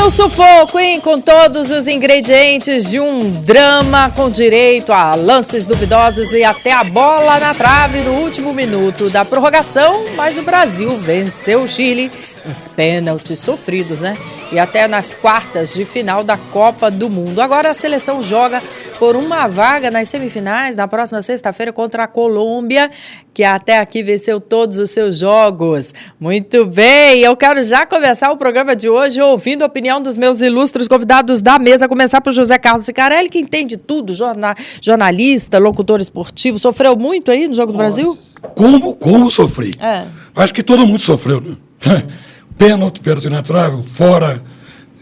no sufoco, hein? Com todos os ingredientes de um drama com direito a lances duvidosos e até a bola na trave no último minuto da prorrogação, mas o Brasil venceu o Chile, uns pênaltis sofridos, né? E até nas quartas de final da Copa do Mundo. Agora a seleção joga por uma vaga nas semifinais na próxima sexta-feira contra a Colômbia, que até aqui venceu todos os seus jogos. Muito bem, eu quero já começar o programa de hoje ouvindo a opinião dos meus ilustres convidados da mesa, começar por José Carlos Sicarelli, que entende tudo, jornalista, locutor esportivo, sofreu muito aí no Jogo do Brasil? Como sofri? Acho que todo mundo sofreu, né? Pênalti na trave, fora,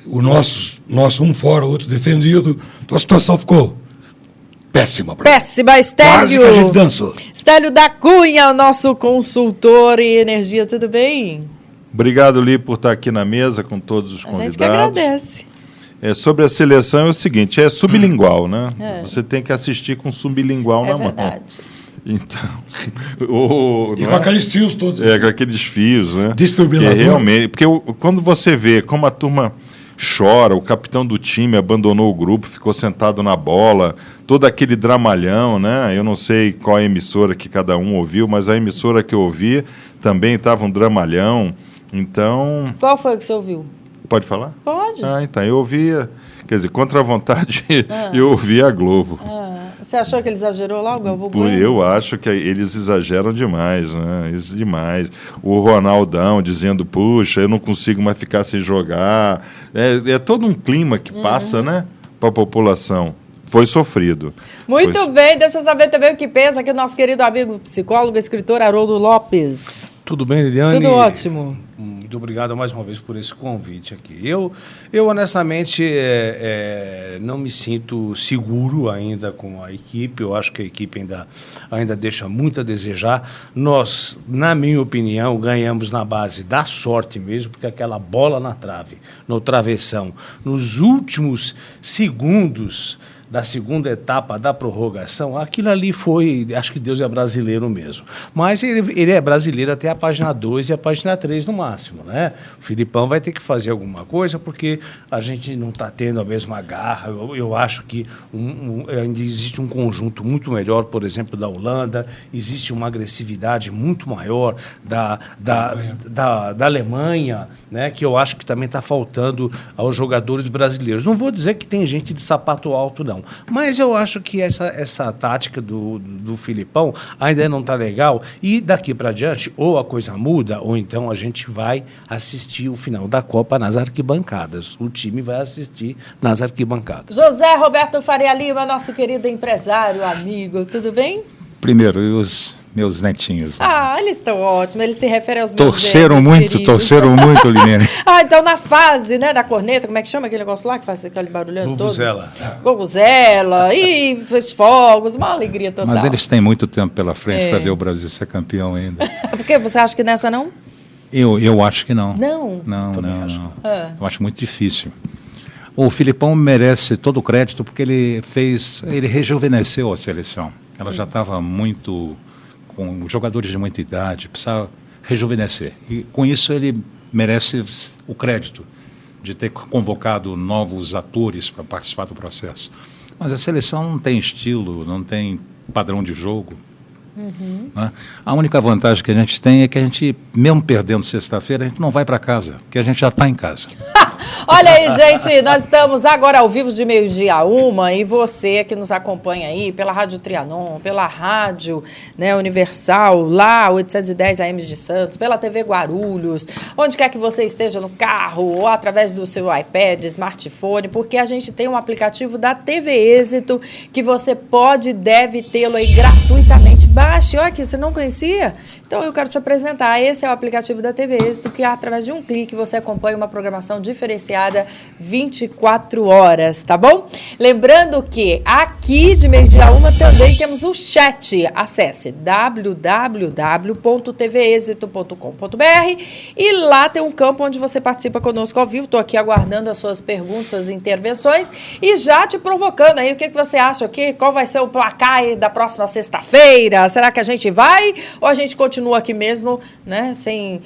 o nosso um fora, o outro defendido, então a situação ficou péssima. Péssima, Estélio. Quase que a gente dançou. Estélio da Cunha, o nosso consultor em energia, tudo bem? Obrigado, Li, por estar aqui na mesa com todos os convidados. A gente que agradece. Sobre a seleção é o seguinte, é sublingual, né? Você tem que assistir com sublingual na mão. É verdade. Então, e com aqueles fios todos. Com aqueles fios, né? Desfibrilador. Que realmente, porque quando você vê como a turma chora, o capitão do time abandonou o grupo, ficou sentado na bola, todo aquele dramalhão, né? Eu não sei qual a emissora que cada um ouviu, mas a emissora que eu ouvi também estava um dramalhão. Então... Qual foi que você ouviu? Pode falar? Pode. Então, eu ouvia... Quer dizer, contra a vontade, eu ouvi a Globo. Você achou que ele exagerou lá, o Galvão Bueno? Eu acho que eles exageram demais, né? Isso demais. O Ronaldão dizendo, puxa, eu não consigo mais ficar sem jogar. É todo um clima que passa, né, para a população. Foi sofrido. Muito bem, deixa eu saber também o que pensa aqui o nosso querido amigo psicólogo, escritor Haroldo Lopes. Tudo bem, Liliane? Tudo ótimo. Muito obrigado mais uma vez por esse convite aqui. Eu honestamente, não me sinto seguro ainda com a equipe. Eu acho que a equipe ainda deixa muito a desejar. Nós, na minha opinião, ganhamos na base da sorte mesmo, porque aquela bola na trave, no travessão, nos últimos segundos da segunda etapa da prorrogação, aquilo ali foi, acho que Deus é brasileiro mesmo. Mas ele é brasileiro até a página 2 e a página 3 no máximo, né? O Filipão vai ter que fazer alguma coisa, porque a gente não está tendo a mesma garra. Eu acho que ainda existe um conjunto muito melhor, por exemplo, da Holanda, existe uma agressividade muito maior da Alemanha, né? Que eu acho que também está faltando aos jogadores brasileiros. Não vou dizer que tem gente de sapato alto, não. Mas eu acho que essa tática do Filipão ainda não está legal e daqui para diante ou a coisa muda ou então a gente vai assistir o final da Copa nas arquibancadas. O time vai assistir nas arquibancadas. José Roberto Faria Lima, nosso querido empresário, amigo, tudo bem? Primeiro, e os meus netinhos? Eles estão ótimos, eles se referem aos meus torceram muito, Liliane. Então na fase, né, da corneta, como é que chama aquele negócio lá que faz aquele barulhando todo? Vuvuzela. Vuvuzela, e fez fogos, uma alegria total. Mas eles têm muito tempo pela frente para ver o Brasil ser campeão ainda. Por que? Você acha que nessa não? Eu acho que não. Não? Não. Eu acho muito difícil. O Filipão merece todo o crédito porque ele rejuvenesceu a seleção. Ela já estava muito com jogadores de muita idade, precisava rejuvenescer. E com isso ele merece o crédito de ter convocado novos atores para participar do processo. Mas a seleção não tem estilo, não tem padrão de jogo. Né? A única vantagem que a gente tem é que a gente, mesmo perdendo sexta-feira, a gente não vai para casa, porque a gente já está em casa. Olha aí, gente, nós estamos agora ao vivo de 12h01 e você que nos acompanha aí pela Rádio Trianon, pela Rádio, né, Universal, lá 810 AM de Santos, pela TV Guarulhos, onde quer que você esteja no carro ou através do seu iPad, smartphone, porque a gente tem um aplicativo da TV Êxito que você pode e deve tê-lo aí gratuitamente. Baixe, olha aqui, você não conhecia? Então eu quero te apresentar, esse é o aplicativo da TV Êxito, que através de um clique você acompanha uma programação diferenciada 24 horas, tá bom? Lembrando que aqui de 12h01 também temos o chat, acesse www.tvexito.com.br e lá tem um campo onde você participa conosco ao vivo, estou aqui aguardando as suas perguntas, suas intervenções e já te provocando aí, o que você acha aqui, qual vai ser o placar aí da próxima sexta-feira, será que a gente vai ou a gente continua aqui mesmo, né, sem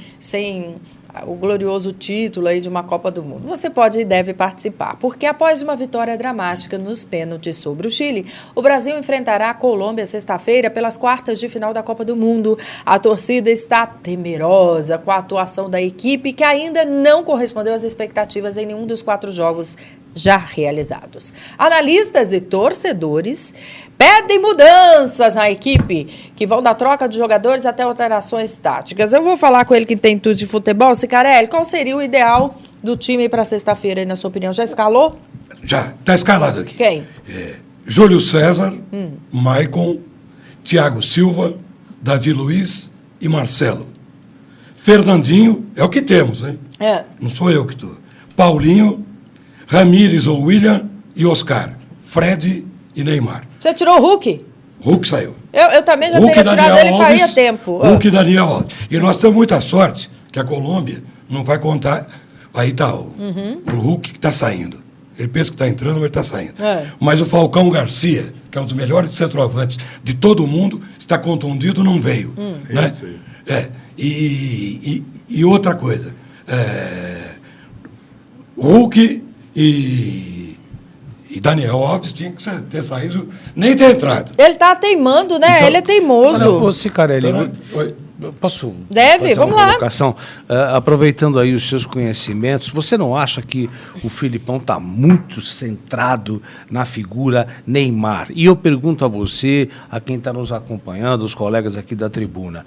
o glorioso título aí de uma Copa do Mundo, você pode e deve participar, porque após uma vitória dramática nos pênaltis sobre o Chile, o Brasil enfrentará a Colômbia sexta-feira pelas quartas de final da Copa do Mundo. A torcida está temerosa com a atuação da equipe, que ainda não correspondeu às expectativas em nenhum dos 4 jogos já realizados. Analistas e torcedores pedem mudanças na equipe, que vão da troca de jogadores até alterações táticas. Eu vou falar com ele que tem tudo de futebol. Cicarelli, qual seria o ideal do time para sexta-feira, na sua opinião? Já escalou? Já, está escalado aqui. Quem? Júlio César, Maicon, Thiago Silva, Davi Luiz e Marcelo. Fernandinho, é o que temos, hein? Não sou eu que estou. Paulinho, Ramírez ou William e Oscar. Fred e Neymar. Você tirou o Hulk? Hulk saiu. Eu também já teria tirado ele faria tempo. Hulk e Daniel Alves. E nós temos muita sorte que a Colômbia não vai contar. Aí está o Hulk que está saindo. Ele pensa que está entrando, mas ele está saindo. Mas o Falcão Garcia, que é um dos melhores centroavantes de todo o mundo, está contundido, não veio. Né? Isso aí. E outra coisa. Hulk e Daniel Alves tinha que ter saído, nem ter entrado. Ele está teimando, né? Então, ele é teimoso. Ô, Cicarelli, posso fazer vamos uma lá. Colocação? Aproveitando aí os seus conhecimentos, você não acha que o Filipão está muito centrado na figura Neymar? E eu pergunto a você, a quem está nos acompanhando, os colegas aqui da tribuna,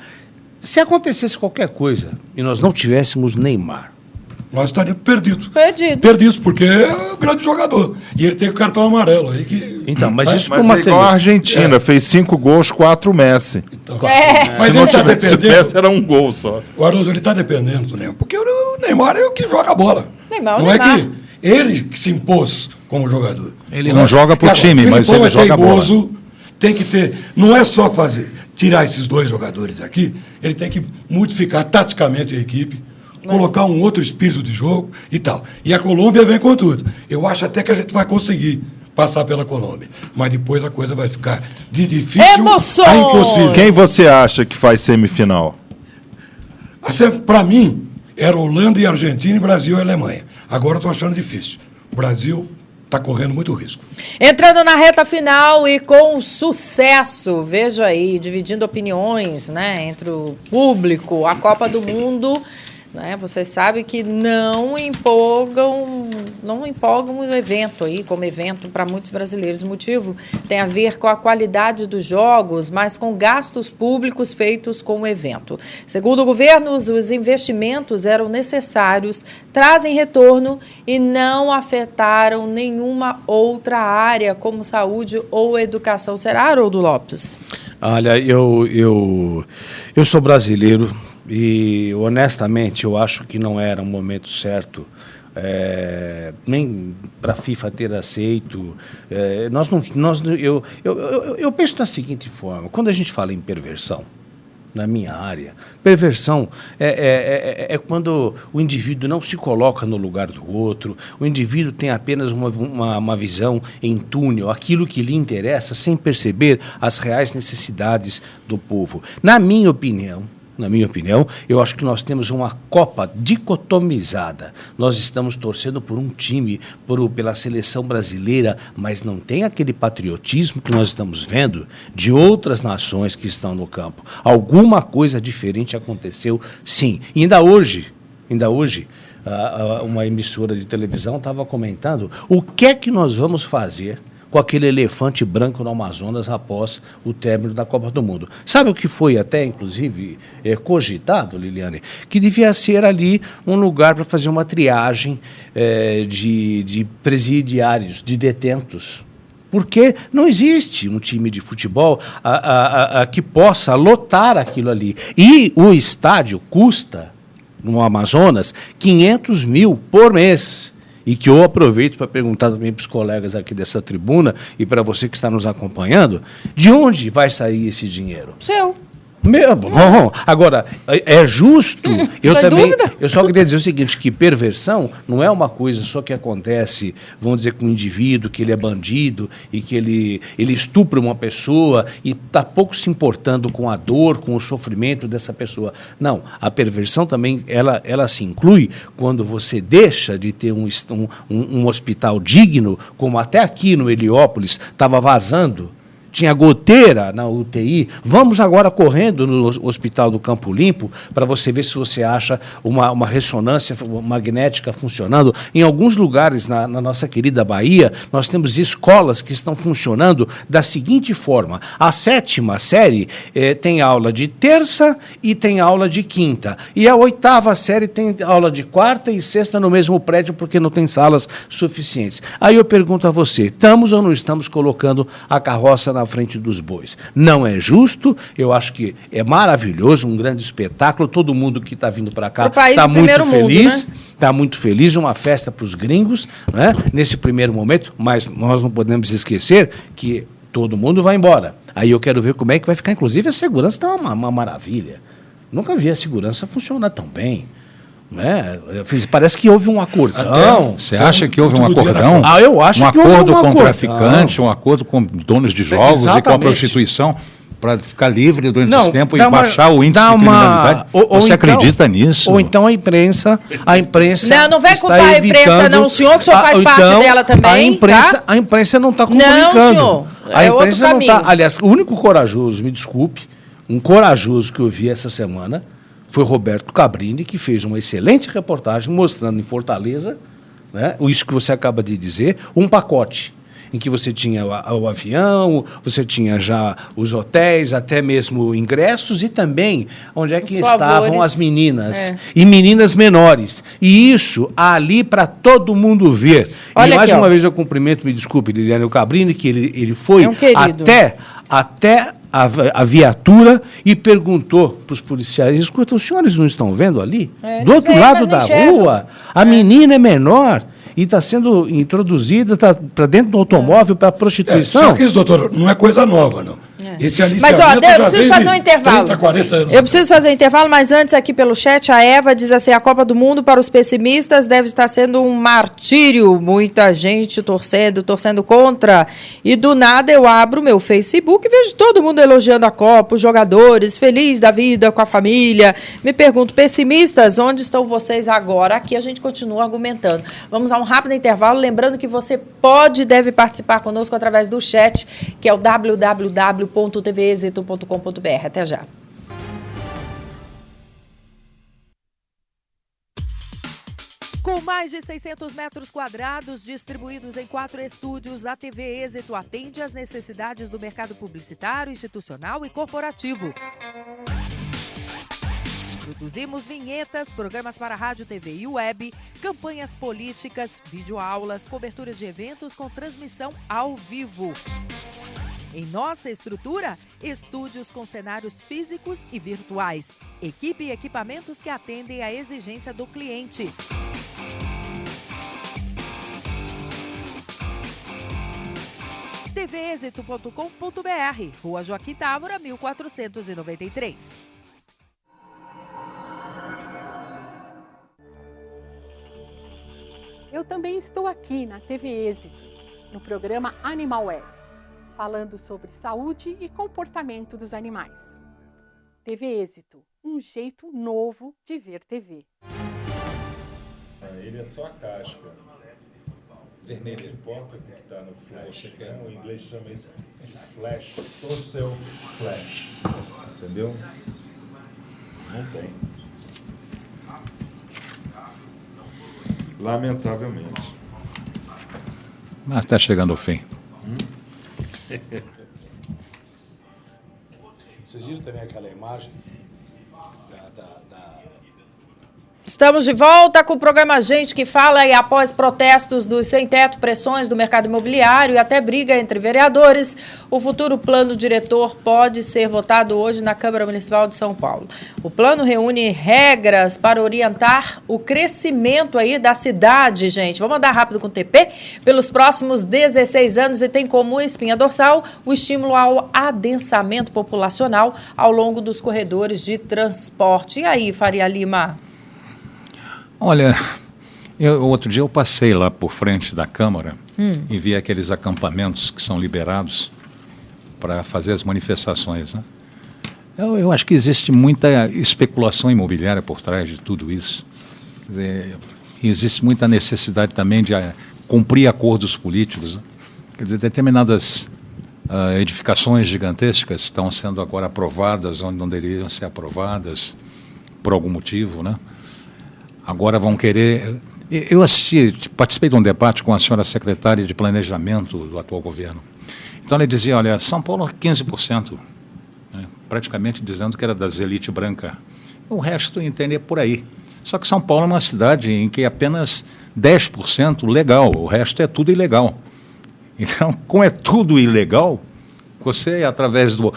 se acontecesse qualquer coisa e nós não tivéssemos Neymar, nós estaríamos perdidos. Perdidos, porque é um grande jogador. E ele tem o cartão amarelo aí que. Então, mas isso por uma igual a Argentina, fez 5 gols, 4 Messi. Então, mas se não tivesse Messi, era um gol só. O Haroldo, ele está dependendo do Neymar, porque o Neymar é o que joga a bola. Neymar, não é que ele que se impôs como jogador. Ele não joga pro time, mas ele joga a bola. Tem que ter. Não é só tirar esses 2 jogadores aqui, ele tem que modificar taticamente a equipe. Colocar um outro espírito de jogo e tal. E a Colômbia vem com tudo. Eu acho até que a gente vai conseguir passar pela Colômbia. Mas depois a coisa vai ficar de difícil a impossível. Quem você acha que faz semifinal? Para mim, era Holanda e Argentina, e Brasil e Alemanha. Agora eu estou achando difícil. O Brasil está correndo muito risco. Entrando na reta final e com sucesso, vejo aí, dividindo opiniões, né, entre o público, a Copa do Mundo... Né? Vocês sabem que não empolgam o evento aí, como evento para muitos brasileiros. O motivo tem a ver com a qualidade dos jogos, mas com gastos públicos feitos com o evento. Segundo o governo, os investimentos eram necessários, trazem retorno e não afetaram nenhuma outra área, como saúde ou educação. Será, Haroldo Lopes? Olha, eu sou brasileiro. E, honestamente, eu acho que não era um momento certo, nem para a FIFA ter aceito. Eu penso da seguinte forma, quando a gente fala em perversão, na minha área, perversão é quando o indivíduo não se coloca no lugar do outro, o indivíduo tem apenas uma visão em túnel, aquilo que lhe interessa, sem perceber as reais necessidades do povo. Na minha opinião, eu acho que nós temos uma Copa dicotomizada. Nós estamos torcendo por um time, pela seleção brasileira, mas não tem aquele patriotismo que nós estamos vendo de outras nações que estão no campo. Alguma coisa diferente aconteceu, sim. E ainda hoje, uma emissora de televisão estava comentando o que é que nós vamos fazer com aquele elefante branco no Amazonas após o término da Copa do Mundo. Sabe o que foi até, inclusive, cogitado, Liliane? Que devia ser ali um lugar para fazer uma triagem de presidiários, de detentos. Porque não existe um time de futebol que possa lotar aquilo ali. E o estádio custa, no Amazonas, 500 mil por mês. E que eu aproveito para perguntar também para os colegas aqui dessa tribuna e para você que está nos acompanhando, de onde vai sair esse dinheiro? Seu. Bom, agora, é justo. Eu só queria dizer o seguinte, que perversão não é uma coisa só que acontece, vamos dizer, com um indivíduo, que ele é bandido e que ele estupra uma pessoa e está pouco se importando com a dor, com o sofrimento dessa pessoa. Não, a perversão também, ela se inclui quando você deixa de ter um hospital digno, como até aqui no Heliópolis estava vazando. Tinha goteira na UTI, vamos agora correndo no Hospital do Campo Limpo para você ver se você acha uma ressonância magnética funcionando. Em alguns lugares na nossa querida Bahia, nós temos escolas que estão funcionando da seguinte forma. A 7ª série tem aula de terça e tem aula de quinta. E a 8ª série tem aula de quarta e sexta no mesmo prédio porque não tem salas suficientes. Aí eu pergunto a você, estamos ou não estamos colocando a carroça na frente dos bois? Não é justo, eu acho que é maravilhoso, um grande espetáculo, todo mundo que está vindo para cá está muito feliz, está muito feliz, uma festa para os gringos, né, nesse primeiro momento, mas nós não podemos esquecer que todo mundo vai embora. Aí eu quero ver como é que vai ficar, inclusive a segurança está uma maravilha. Nunca vi a segurança funcionar tão bem. Parece que houve um acordão. Você acha que houve um acordão? Eu acho que houve um acordo com acordão. Traficantes, um acordo com donos de jogos e com a prostituição para ficar livre durante esse tempo e baixar o índice de criminalidade. Você acredita nisso? Ou então a imprensa não vem culpar a imprensa, não. O senhor que faz parte dela também. A imprensa não está comunicando. Não, senhor. A imprensa não está. Aliás, o único corajoso, me desculpe, um corajoso que eu vi essa semana foi Roberto Cabrini, que fez uma excelente reportagem mostrando em Fortaleza, né, isso que você acaba de dizer, um pacote em que você tinha o avião, você tinha já os hotéis, até mesmo ingressos e também onde é que estavam as meninas, e meninas menores. E isso ali para todo mundo ver. Olha e mais aqui, uma vez eu cumprimento, me desculpe, Liliane, o Cabrini, que ele foi até a viatura e perguntou para os policiais, escuta, os senhores não estão vendo ali? Do outro lado da rua, a menina é menor e está sendo introduzida para dentro do automóvel para prostituição. Só que isso, doutor, não é coisa nova, não. Esse mas, ó, eu preciso fazer um intervalo. 30, 40 anos. Eu preciso fazer um intervalo, mas antes aqui pelo chat, a Eva diz assim, a Copa do Mundo para os pessimistas deve estar sendo um martírio. Muita gente torcendo contra. E do nada eu abro o meu Facebook e vejo todo mundo elogiando a Copa, os jogadores, feliz da vida com a família. Me pergunto, pessimistas, onde estão vocês agora? Aqui a gente continua argumentando. Vamos a um rápido intervalo, lembrando que você pode e deve participar conosco através do chat, que é o www.tvexito.com.br. Até já. Com mais de 600 metros quadrados distribuídos em 4 estúdios, a TV Êxito atende às necessidades do mercado publicitário, institucional e corporativo. Produzimos vinhetas, programas para rádio, TV e web, campanhas políticas, videoaulas, coberturas de eventos com transmissão ao vivo. Em nossa estrutura, estúdios com cenários físicos e virtuais, equipe e equipamentos que atendem à exigência do cliente. tvexito.com.br, Rua Joaquim Távora, 1493. Eu também estou aqui na TV Êxito, no programa Animal Web, falando sobre saúde e comportamento dos animais. TV Êxito, um jeito novo de ver TV. Ele é só a casca. Vermelho. Não importa o que está no flash. O inglês chama isso de flash, social flash. Entendeu? Não tem. Lamentavelmente. Mas está chegando ao fim. Vocês viram também aquela imagem Estamos de volta com o programa Gente que Fala e após protestos dos sem-teto, pressões do mercado imobiliário e até briga entre vereadores, o futuro plano diretor pode ser votado hoje na Câmara Municipal de São Paulo. O plano reúne regras para orientar o crescimento aí da cidade, gente. Vamos andar rápido com o TP pelos próximos 16 anos e tem como espinha dorsal o estímulo ao adensamento populacional ao longo dos corredores de transporte. E aí, Faria Lima? Olha, outro dia eu passei lá por frente da Câmara e vi aqueles acampamentos que são liberados para fazer as manifestações, né? Eu acho que existe muita especulação imobiliária por trás de tudo isso. Quer dizer, existe muita necessidade também de cumprir acordos políticos, né? Quer dizer, determinadas edificações gigantescas estão sendo agora aprovadas onde não deveriam ser aprovadas por algum motivo, né? Agora vão querer... Eu participei de um debate com a senhora secretária de Planejamento do atual governo. Então ela dizia, olha, São Paulo é 15%, né, praticamente dizendo que era das elite branca. O resto entender por aí. Só que São Paulo é uma cidade em que apenas 10% legal, o resto é tudo ilegal. Então, como é tudo ilegal, você, através do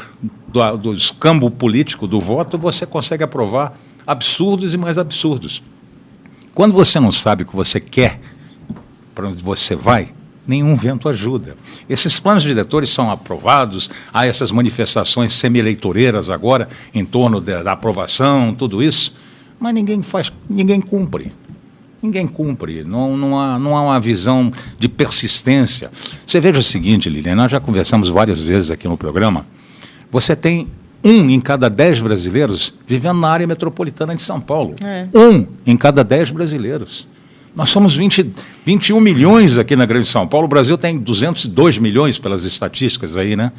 escambo político do voto, você consegue aprovar absurdos e mais absurdos. Quando você não sabe o que você quer, para onde você vai, nenhum vento ajuda. Esses planos diretores são aprovados, há essas manifestações semi-eleitoreiras agora em torno da aprovação, tudo isso, mas ninguém cumpre. Ninguém cumpre, não há uma visão de persistência. Você veja o seguinte, Lilian, nós já conversamos várias vezes aqui no programa, você tem 1 em cada 10 brasileiros vivendo na área metropolitana de São Paulo. 1 em cada 10 brasileiros. Nós somos 21 milhões aqui na Grande São Paulo, o Brasil tem 202 milhões pelas estatísticas aí, né?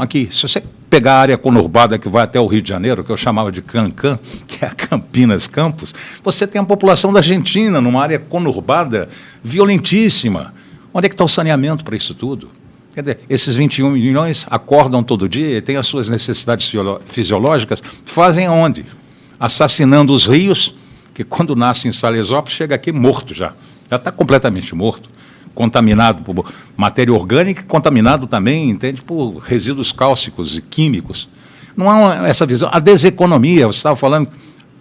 Aqui, se você pegar a área conurbada que vai até o Rio de Janeiro, que eu chamava de Cancan, que é a Campinas Campos, você tem a população da Argentina numa área conurbada violentíssima. Onde é que está o saneamento para isso tudo? Quer dizer, esses 21 milhões acordam todo dia, têm as suas necessidades fisiológicas, fazem aonde? Assassinando os rios, que quando nasce em Salesópolis, chega aqui morto já está completamente morto, contaminado por matéria orgânica, contaminado também, entende, por resíduos cáusticos e químicos. Não há essa visão. A deseconomia, você estava falando,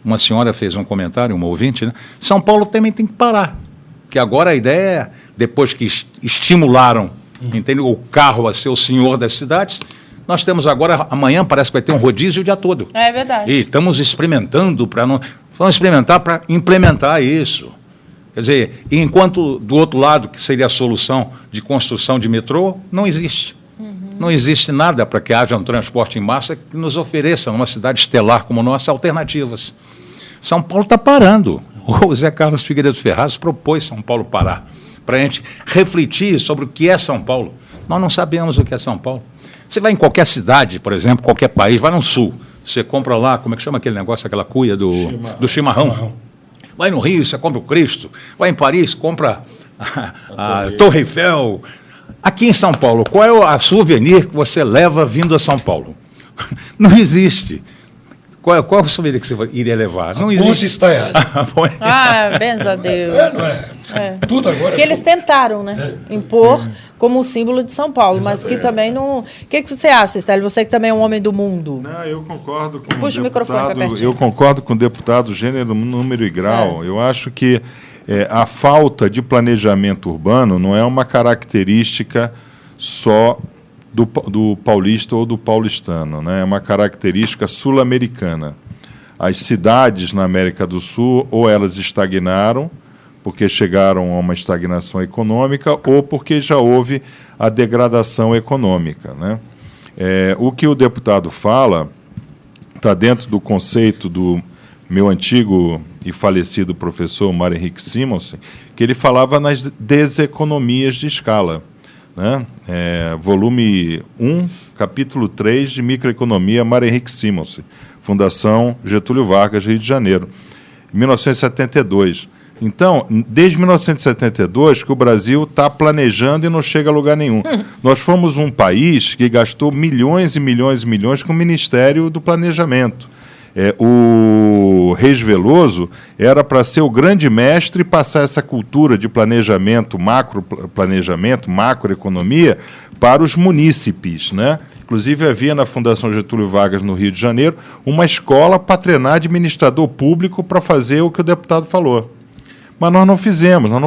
uma senhora fez um comentário, uma ouvinte, né? São Paulo também tem que parar, que agora a ideia é, depois que estimularam, entende, o carro a ser o senhor das cidades, nós temos agora, amanhã parece que vai ter um rodízio o dia todo. É verdade. E estamos experimentando vamos experimentar para implementar isso. Quer dizer, enquanto do outro lado, que seria a solução de construção de metrô, não existe. Não existe nada para que haja um transporte em massa que nos ofereça, numa cidade estelar como nossa, alternativas. São Paulo está parando. O Zé Carlos Figueiredo Ferraz propôs São Paulo parar, para a gente refletir sobre o que é São Paulo. Nós não sabemos o que é São Paulo. Você vai em qualquer cidade, por exemplo, qualquer país, vai no sul, você compra lá, como é que chama aquele negócio, aquela cuia do chimarrão. Vai no Rio, você compra o Cristo. Vai em Paris, compra a Torre Eiffel. Aqui em São Paulo, qual é a souvenir que você leva vindo a São Paulo? Não existe. Qual é o souvenir que você iria levar? Não existe. Ponte Estaiada. Benza a Deus. Tudo agora. Que eles tentaram, né? Impor como um símbolo de São Paulo, mas que também não... O que você acha, Stélio? Você que também é um homem do mundo. Não, eu concordo com Puxa o microfone para pertinho. Eu concordo com o deputado gênero, número e grau. Eu acho que a falta de planejamento urbano não é uma característica só do paulista ou do paulistano, né? É uma característica sul-americana. As cidades na América do Sul, ou elas estagnaram, porque chegaram a uma estagnação econômica, ou porque já houve a degradação econômica, né? O que o deputado fala está dentro do conceito do meu antigo e falecido professor Mário Henrique Simonsen, que ele falava nas deseconomias de escala, né? Volume 1, capítulo 3 de Microeconomia, Mário Henrique Simonsen, Fundação Getúlio Vargas, Rio de Janeiro, 1972. Então, desde 1972 que o Brasil está planejando e não chega a lugar nenhum. Nós fomos um país que gastou milhões e milhões e milhões com o Ministério do Planejamento. O Reis Veloso era para ser o grande mestre e passar essa cultura de planejamento, macroeconomia, para os munícipes, né? Inclusive, havia na Fundação Getúlio Vargas, no Rio de Janeiro, uma escola para treinar administrador público para fazer o que o deputado falou. Mas nós não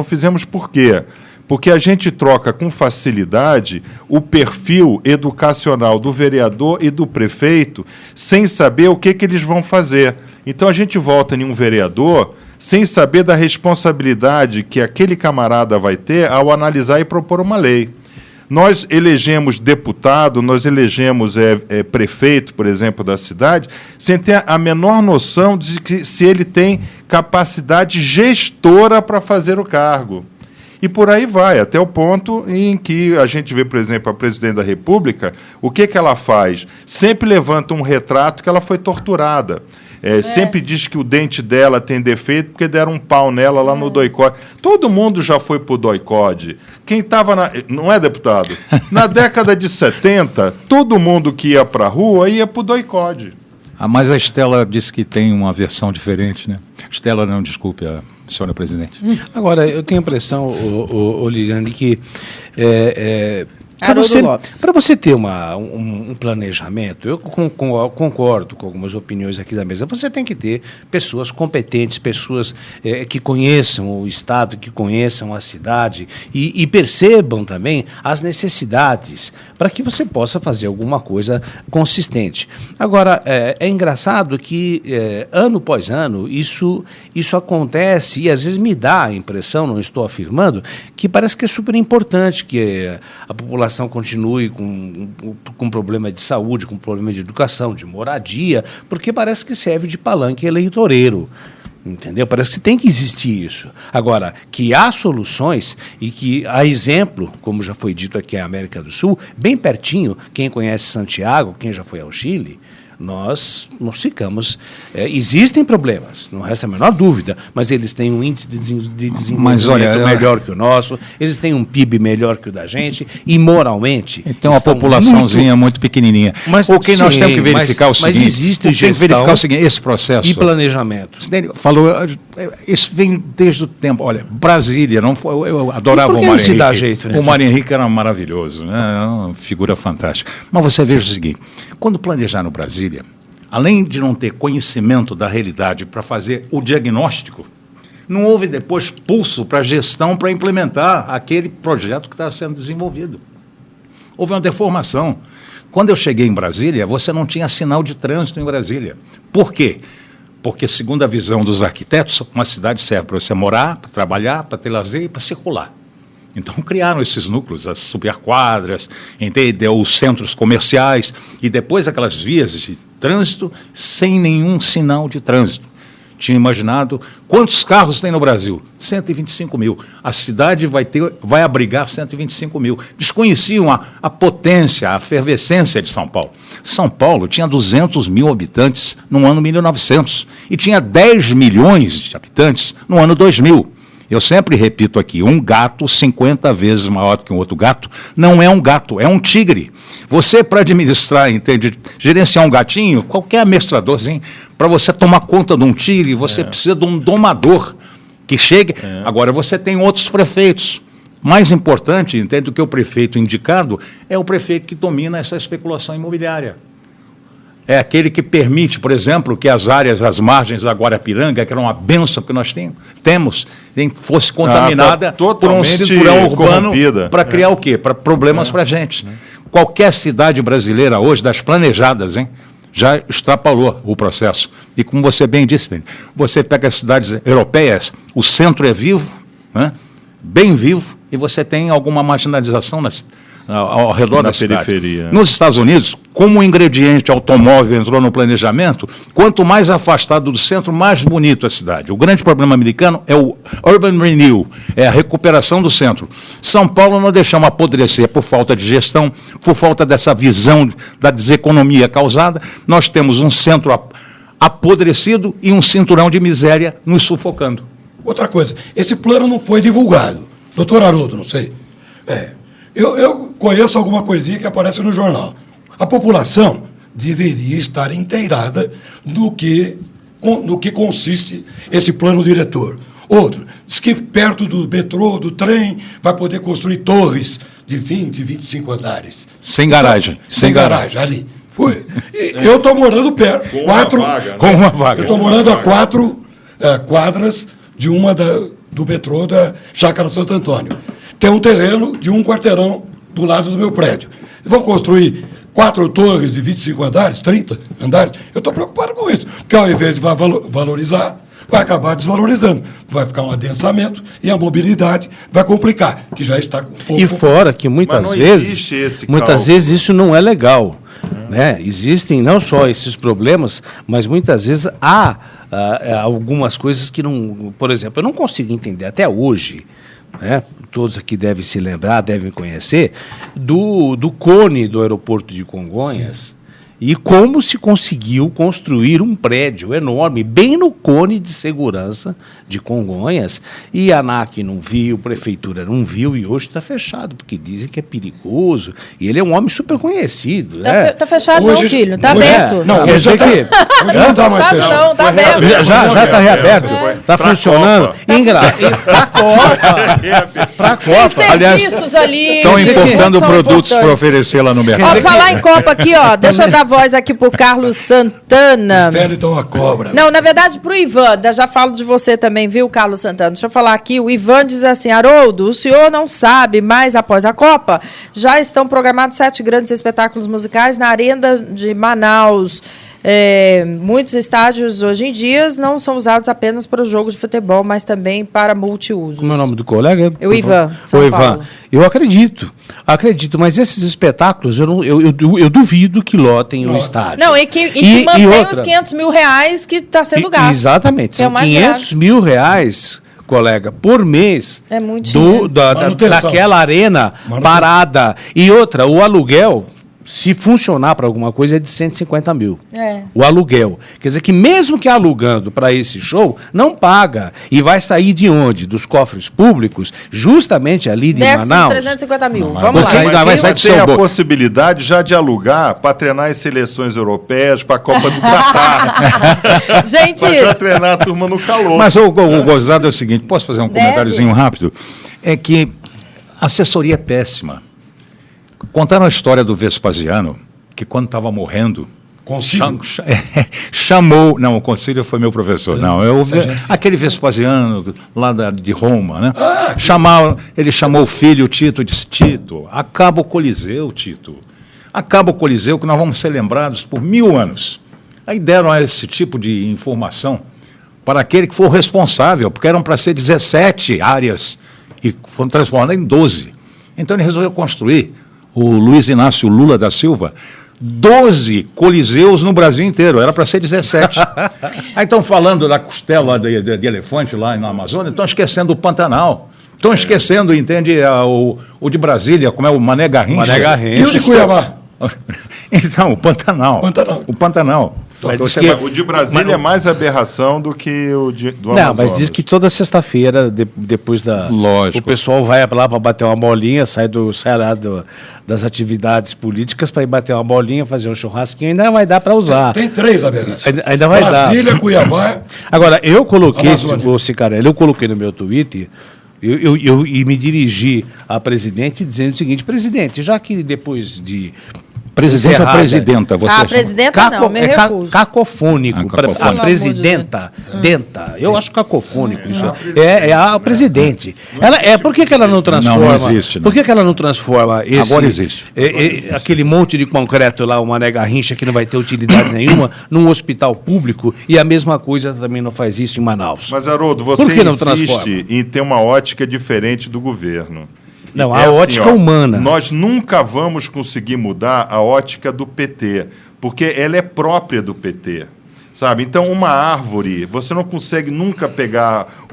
fizemos por quê? Porque a gente troca com facilidade o perfil educacional do vereador e do prefeito sem saber o que eles vão fazer. Então, a gente vota em um vereador sem saber da responsabilidade que aquele camarada vai ter ao analisar e propor uma lei. Nós elegemos deputado, nós elegemos prefeito, por exemplo, da cidade, sem ter a menor noção de que se ele tem capacidade gestora para fazer o cargo. E por aí vai, até o ponto em que a gente vê, por exemplo, a presidente da República, o que ela faz? Sempre levanta um retrato que ela foi torturada. Sempre diz que o dente dela tem defeito porque deram um pau nela lá no doicode. Todo mundo já foi para o doicode. Quem estava não é, deputado? Na década de 70, todo mundo que ia para a rua ia para o doicode. Mas a Estela disse que tem uma versão diferente, né? Estela, não, desculpe, a senhora presidente. Agora, eu tenho a impressão, Liliane, que para você ter um planejamento, eu concordo com algumas opiniões aqui da mesa, você tem que ter pessoas competentes, pessoas que conheçam o Estado, que conheçam a cidade e percebam também as necessidades para que você possa fazer alguma coisa consistente. Agora, é engraçado que ano após ano isso acontece e às vezes me dá a impressão, não estou afirmando, que parece que é super importante que a população continue com problema de saúde, com problema de educação, de moradia, porque parece que serve de palanque eleitoreiro. Entendeu? Parece que tem que existir isso. Agora, que há soluções e que há exemplo, como já foi dito aqui na América do Sul, bem pertinho, quem conhece Santiago, quem já foi ao Chile, nós ficamos... existem problemas, não resta a menor dúvida, mas eles têm um índice de desenvolvimento melhor que o nosso, eles têm um PIB melhor que o da gente, e moralmente... Então, uma populaçãozinha muito pequenininha. Mas, o que nós temos que verificar o seguinte... Mas existe tem que verificar o seguinte, esse processo... E planejamento. Falou, isso vem desde o tempo... Olha, Brasília, não foi, eu adorava o Mário Henrique. Dá jeito, né? O Mário Henrique era maravilhoso, né? Uma figura fantástica. Mas você veja o seguinte, quando planejar no Brasília, além de não ter conhecimento da realidade para fazer o diagnóstico, não houve depois pulso para a gestão para implementar aquele projeto que está sendo desenvolvido. Houve uma deformação. Quando eu cheguei em Brasília, você não tinha sinal de trânsito em Brasília. Por quê? Porque, segundo a visão dos arquitetos, uma cidade serve para você morar, para trabalhar, para ter lazer e para circular. Então, criaram esses núcleos, as superquadras, os centros comerciais e depois aquelas vias de trânsito sem nenhum sinal de trânsito. Tinha imaginado quantos carros tem no Brasil? 125 mil. A cidade vai abrigar 125 mil. Desconheciam a potência, a efervescência de São Paulo. São Paulo tinha 200 mil habitantes no ano 1900 e tinha 10 milhões de habitantes no ano 2000. Eu sempre repito aqui, um gato 50 vezes maior do que um outro gato não é um gato, é um tigre. Você, para administrar, gerenciar um gatinho, qualquer amestradorzinho, para você tomar conta de um tigre, você precisa de um domador que chegue. Agora, você tem outros prefeitos. Mais importante, do que o prefeito indicado, é o prefeito que domina essa especulação imobiliária. É aquele que permite, por exemplo, que as áreas, as margens da Guarapiranga, que era uma benção que nós temos, fosse contaminada por um cinturão urbano para criar o quê? Para problemas para a gente. Qualquer cidade brasileira hoje, das planejadas, já extrapolou o processo. E como você bem disse, você pega as cidades europeias, o centro é vivo, bem vivo, e você tem alguma marginalização ao redor da periferia. Cidade. Nos Estados Unidos, como o ingrediente automóvel entrou no planejamento, quanto mais afastado do centro, mais bonito a cidade. O grande problema americano é o urban renewal, é a recuperação do centro. São Paulo nós deixamos apodrecer por falta de gestão, por falta dessa visão da deseconomia causada. Nós temos um centro apodrecido e um cinturão de miséria nos sufocando. Outra coisa, esse plano não foi divulgado. Doutor Haroldo, não sei. Eu conheço alguma coisinha que aparece no jornal. A população deveria estar inteirada do que no que consiste esse plano diretor. Outro, diz que perto do metrô, do trem, vai poder construir torres de 20, 25 andares. Sem garagem. Então, sem garagem, ali. Foi. E eu estou morando perto. Com uma vaga. Eu estou morando a 4 quadras de do metrô da Chácara Santo Antônio. Tem um terreno de 1 quarteirão do lado do meu prédio. Vão construir 4 torres de 25 andares, 30 andares. Eu estou preocupado com isso, porque ao invés de valorizar, vai acabar desvalorizando. Vai ficar um adensamento e a mobilidade vai complicar, que já está um pouco... E fora que muitas vezes isso não é legal. Né? Existem não só esses problemas, mas muitas vezes há algumas coisas que não... Por exemplo, eu não consigo entender até hoje, né? Todos aqui devem se lembrar, devem conhecer, do cone do aeroporto de Congonhas. Sim. E como se conseguiu construir um prédio enorme, bem no cone de segurança de Congonhas, e a ANAC não viu, a prefeitura não viu, e hoje está fechado, porque dizem que é perigoso. E ele é um homem super conhecido. Está fechado hoje, não, filho, está aberto. Não, quer dizer que... Hoje não está mais fechado. Não, está aberto. Já está reaberto, está funcionando. Para a Copa. Tem serviços ali. Estão importando produtos para oferecer lá no mercado. Falar em Copa aqui, deixa eu dar voz aqui pro Carlos Santana. Espere então a cobra. Não, na verdade pro Ivan, já falo de você também, viu, Carlos Santana? Deixa eu falar aqui, o Ivan diz assim: Haroldo, o senhor não sabe, mas após a Copa, já estão programados 7 grandes espetáculos musicais na Arena de Manaus. Muitos estádios hoje em dia não são usados apenas para o jogo de futebol, mas também para multiusos. Como é o nome do colega? O Ivan. O Ivan. Eu acredito, mas esses espetáculos eu duvido que lotem o estádio. Não, e que mantém os R$500 mil que está sendo gasto. Exatamente, são R$500 mil, colega, por mês, é muito daquela arena parada. E outra, o aluguel, se funcionar para alguma coisa, é de 150 mil. O aluguel. Quer dizer que mesmo que alugando para esse show, não paga. E vai sair de onde? Dos cofres públicos, justamente ali de Manaus. 350 mil. Vamos lá. Ainda vai sair tem a possibilidade já de alugar para treinar as seleções europeias, para a Copa do Catar. Gente... Para já treinar a turma no calor. Mas o gozado é o seguinte, posso fazer um comentáriozinho rápido? É que a assessoria é péssima. Contaram a história do Vespasiano, que quando estava morrendo... chamou... Não, o Concílio foi meu professor. Aquele Vespasiano lá de Roma, né? Ele chamou o filho, o Tito, e disse: Tito, acaba o Coliseu, Tito. Acaba o Coliseu, que nós vamos ser lembrados por 1000 anos. Aí deram esse tipo de informação para aquele que for o responsável, porque eram para ser 17 áreas, e foram transformadas em 12. Então ele resolveu construir, o Luiz Inácio Lula da Silva, 12 coliseus no Brasil inteiro, era para ser 17. Aí estão falando da costela de elefante lá na Amazônia, estão esquecendo o Pantanal, estão esquecendo, entende, o de Brasília, como é o Mané Garrincha. E o de Cuiabá? Então, o Pantanal. O Pantanal. O de Brasília é mais aberração do que o do Amazonas. Não, mas diz que toda sexta-feira, depois o pessoal vai lá para bater uma bolinha, sai lá das atividades políticas para ir bater uma bolinha, fazer um churrasquinho, ainda vai dar para usar. Tem 3 abertos. Ainda vai dar. Brasília, Cuiabá. Agora, eu coloquei, Cicarelli, eu coloquei no meu Twitter... E me dirigi à presidente dizendo o seguinte: presidente, já que depois de... Presidente ou presidenta? Você presidenta não, me recuso. Cacofônico. A presidenta, eu acho cacofônico isso. É a presidente. Por que ela não transforma? Não existe. Por que ela não transforma esse... Agora existe. Aquele monte de concreto lá, o Mané Garrincha, que não vai ter utilidade nenhuma, num hospital público, e a mesma coisa também não faz isso em Manaus. Mas, Haroldo, você insiste em ter uma ótica diferente do governo. Não, a ótica humana. Nós nunca vamos conseguir mudar a ótica do PT, porque ela é própria do PT, sabe? Então, uma árvore, você não consegue nunca pegar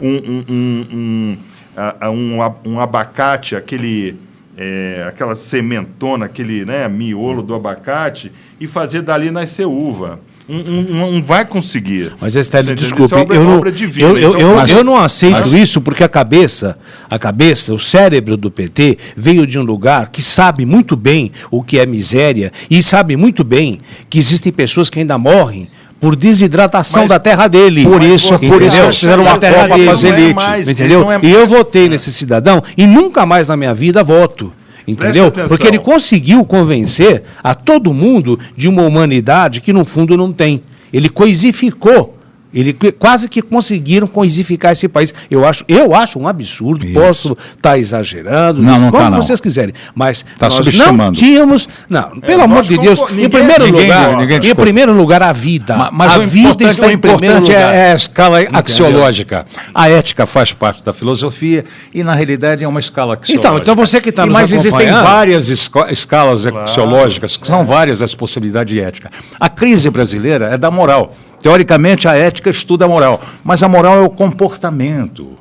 um abacate, aquela sementona, aquele miolo do abacate, e fazer dali nascer uva. Não vai conseguir. Mas, Estélio, desculpe, eu não aceito isso, porque a cabeça, o cérebro do PT veio de um lugar que sabe muito bem o que é miséria e sabe muito bem que existem pessoas que ainda morrem por desidratação da terra dele. Por isso eles fizeram uma Copa para fazer elite. Entendeu? E eu votei nesse cidadão e nunca mais na minha vida voto. Entendeu? Porque ele conseguiu convencer a todo mundo de uma humanidade que no fundo não tem. Ele coisificou. Ele quase que conseguiram coisificar esse país. Eu acho um absurdo. Isso. Posso estar exagerando, como vocês quiserem. Mas nós não tínhamos. Não, pelo amor de Deus. Em primeiro lugar, a vida. Mas a o vida está em primeiro lugar. É a escala axiológica. A ética faz parte da filosofia e, na realidade, é uma escala axiológica. Então você que está nos Mas acompanhando... existem várias escalas axiológicas, que são várias as possibilidades de ética. A crise brasileira é da moral. Teoricamente, a ética estuda a moral, mas a moral é o comportamento.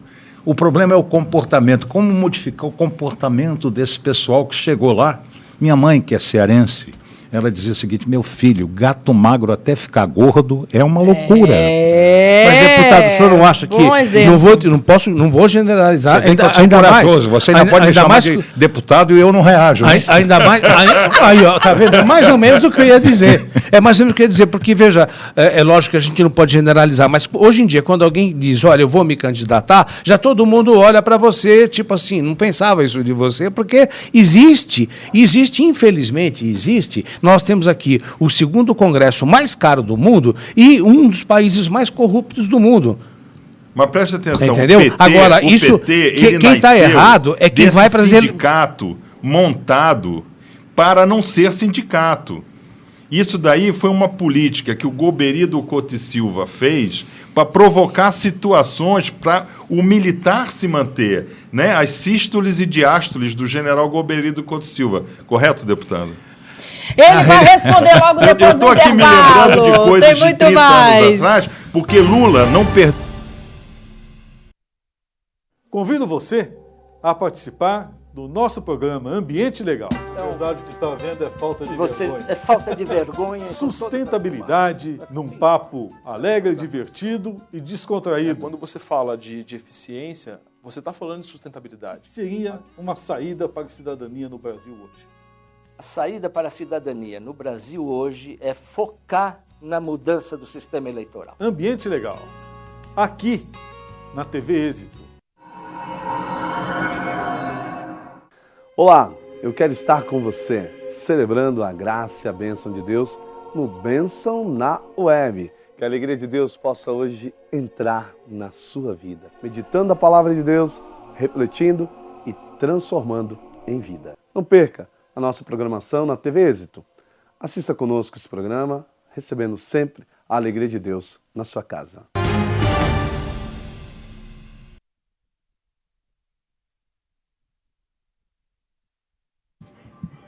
O problema é o comportamento. Como modificar o comportamento desse pessoal que chegou lá? Minha mãe, que é cearense, ela dizia o seguinte: meu filho, gato magro até ficar gordo é uma loucura. Mas, deputado, o senhor não acha que... Não vou generalizar. Você ainda mais. Você ainda pode me chamar de deputado e eu não reajo. Ainda mais... Aí, ó, tá vendo? É mais ou menos o que eu ia dizer. É mais ou menos o que eu ia dizer, porque, veja, é lógico que a gente não pode generalizar, mas hoje em dia, quando alguém diz, olha, eu vou me candidatar, já todo mundo olha para você, tipo assim, não pensava isso de você, porque existe, infelizmente, nós temos aqui o segundo congresso mais caro do mundo e um dos países mais corruptos do mundo. Mas preste atenção, entendeu? Agora, isso, quem está errado é quem vai trazer... sindicato montado para não ser sindicato. Isso daí foi uma política que o Golbery Couto e Silva fez para provocar situações para o militar se manter, né? As sístoles e diástoles do general Golbery Couto e Silva. Correto, deputado? Ele vai responder logo depois do intervalo. Eu estou aqui me lembrando de coisas de 30 anos atrás, porque Lula não perdeu. Convido você a participar do nosso programa Ambiente Legal. Então, a verdade que está vendo é falta de vergonha. É falta de vergonha. Sustentabilidade num papo alegre, divertido e descontraído. Quando você fala de eficiência, você está falando de sustentabilidade. Seria uma saída para a cidadania no Brasil hoje. A saída para a cidadania no Brasil hoje é focar na mudança do sistema eleitoral. Ambiente Legal. Aqui, na TV Êxito. Olá, eu quero estar com você, celebrando a graça e a bênção de Deus no Bênção na Web. Que a alegria de Deus possa hoje entrar na sua vida, meditando a palavra de Deus, refletindo e transformando em vida. Não perca a nossa programação na TV Êxito. Assista conosco esse programa, recebendo sempre a alegria de Deus na sua casa.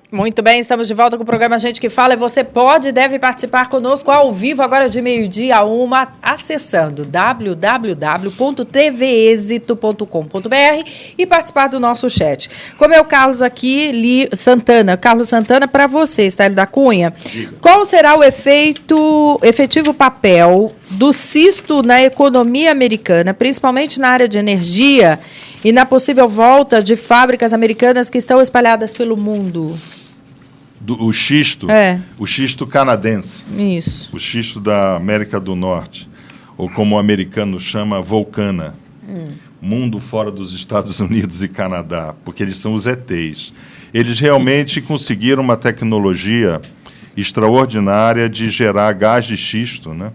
Muito bem, estamos de volta com o programa Gente que Fala e você pode e deve participar conosco ao vivo agora de 12h a 1h, acessando www.tvexito.com.br e participar do nosso chat. Como é o Carlos aqui, Carlos Santana, para você, Estélio da Cunha, qual será o efetivo papel do cisto na economia americana, principalmente na área de energia, e na possível volta de fábricas americanas que estão espalhadas pelo mundo? O xisto? O xisto canadense. Isso. O xisto da América do Norte, ou como o americano chama, Vulcana. Mundo fora dos Estados Unidos e Canadá, porque eles são os ETs. Eles realmente conseguiram uma tecnologia extraordinária de gerar gás de xisto, né?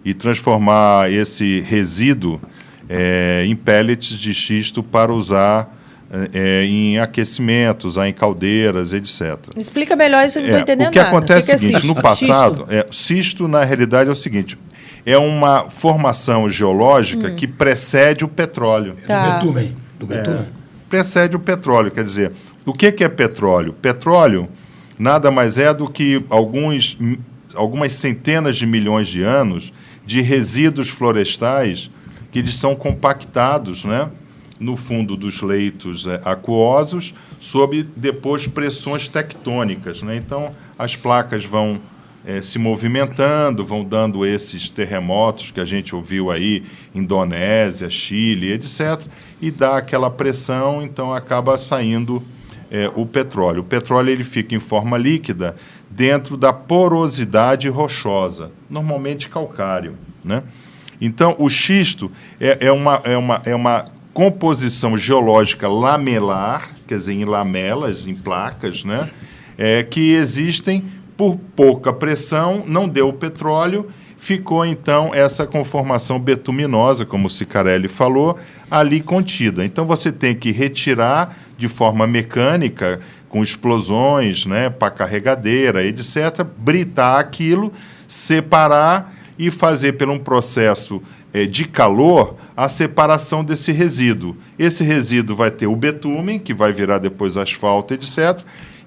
E transformar esse resíduo em pellets de xisto para usar em aquecimento, usar em caldeiras, etc. Explica melhor isso, eu não estou entendendo nada. O que acontece é o seguinte, no passado, xisto, na realidade, é o seguinte, é uma formação geológica que precede o petróleo. Tá. Do betume. Precede o petróleo, quer dizer, o que é petróleo? Petróleo nada mais é do que algumas centenas de milhões de anos de resíduos florestais que eles são compactados, né, no fundo dos leitos aquosos, sob depois pressões tectônicas, né? Então, as placas vão se movimentando, vão dando esses terremotos que a gente ouviu aí, Indonésia, Chile, etc., e dá aquela pressão, então acaba saindo o petróleo? O petróleo ele fica em forma líquida dentro da porosidade rochosa, normalmente calcário, né? Então, o xisto é uma composição geológica lamelar, quer dizer, em lamelas, em placas, né? Que existem por pouca pressão, não deu petróleo, ficou, então, essa conformação betuminosa, como o Cicarelli falou, ali contida. Então, você tem que retirar de forma mecânica, com explosões, né, para carregadeira, etc., britar aquilo, separar e fazer, por um processo de calor, a separação desse resíduo. Esse resíduo vai ter o betume, que vai virar depois asfalto, etc.,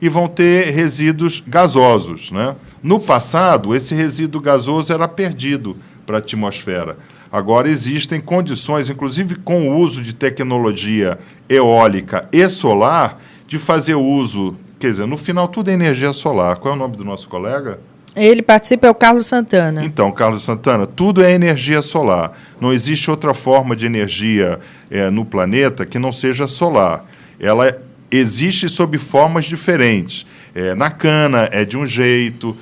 e vão ter resíduos gasosos, né? No passado, esse resíduo gasoso era perdido para a atmosfera. Agora existem condições, inclusive com o uso de tecnologia eólica e solar, de fazer uso, quer dizer, no final tudo é energia solar. Qual é o nome do nosso colega? Ele participa, é o Carlos Santana. Então, Carlos Santana, tudo é energia solar. Não existe outra forma de energia no planeta que não seja solar. Ela existe sob formas diferentes. Na cana é de um jeito,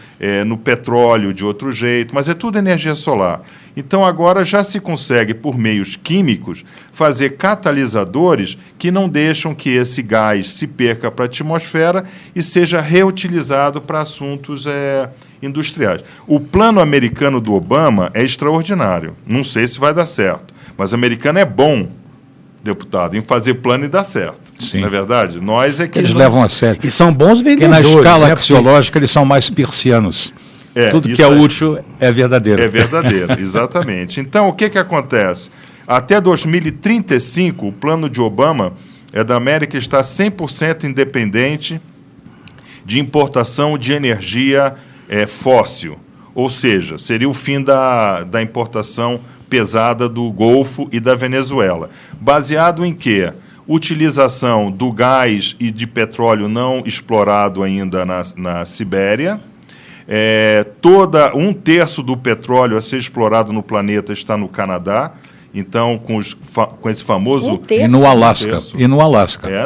no petróleo de outro jeito, mas é tudo energia solar. Então, agora já se consegue, por meios químicos, fazer catalisadores que não deixam que esse gás se perca para a atmosfera e seja reutilizado para assuntos industriais. O plano americano do Obama é extraordinário. Não sei se vai dar certo, mas o americano é bom, deputado, em fazer plano e dar certo. Sim. Não é verdade? Nós é que eles levam a sério. E são bons vendedores. Porque na escala axiológica eles são mais persianos. Tudo que é útil é verdadeiro. É verdadeiro, exatamente. Então, o que acontece? Até 2035, o plano de Obama é da América estar 100% independente de importação de energia fóssil. Ou seja, seria o fim da importação pesada do Golfo e da Venezuela. Baseado em quê? Utilização do gás e de petróleo não explorado ainda na Sibéria. Um terço do petróleo a ser explorado no planeta está no Canadá. Então, com esse famoso... E no Alasca.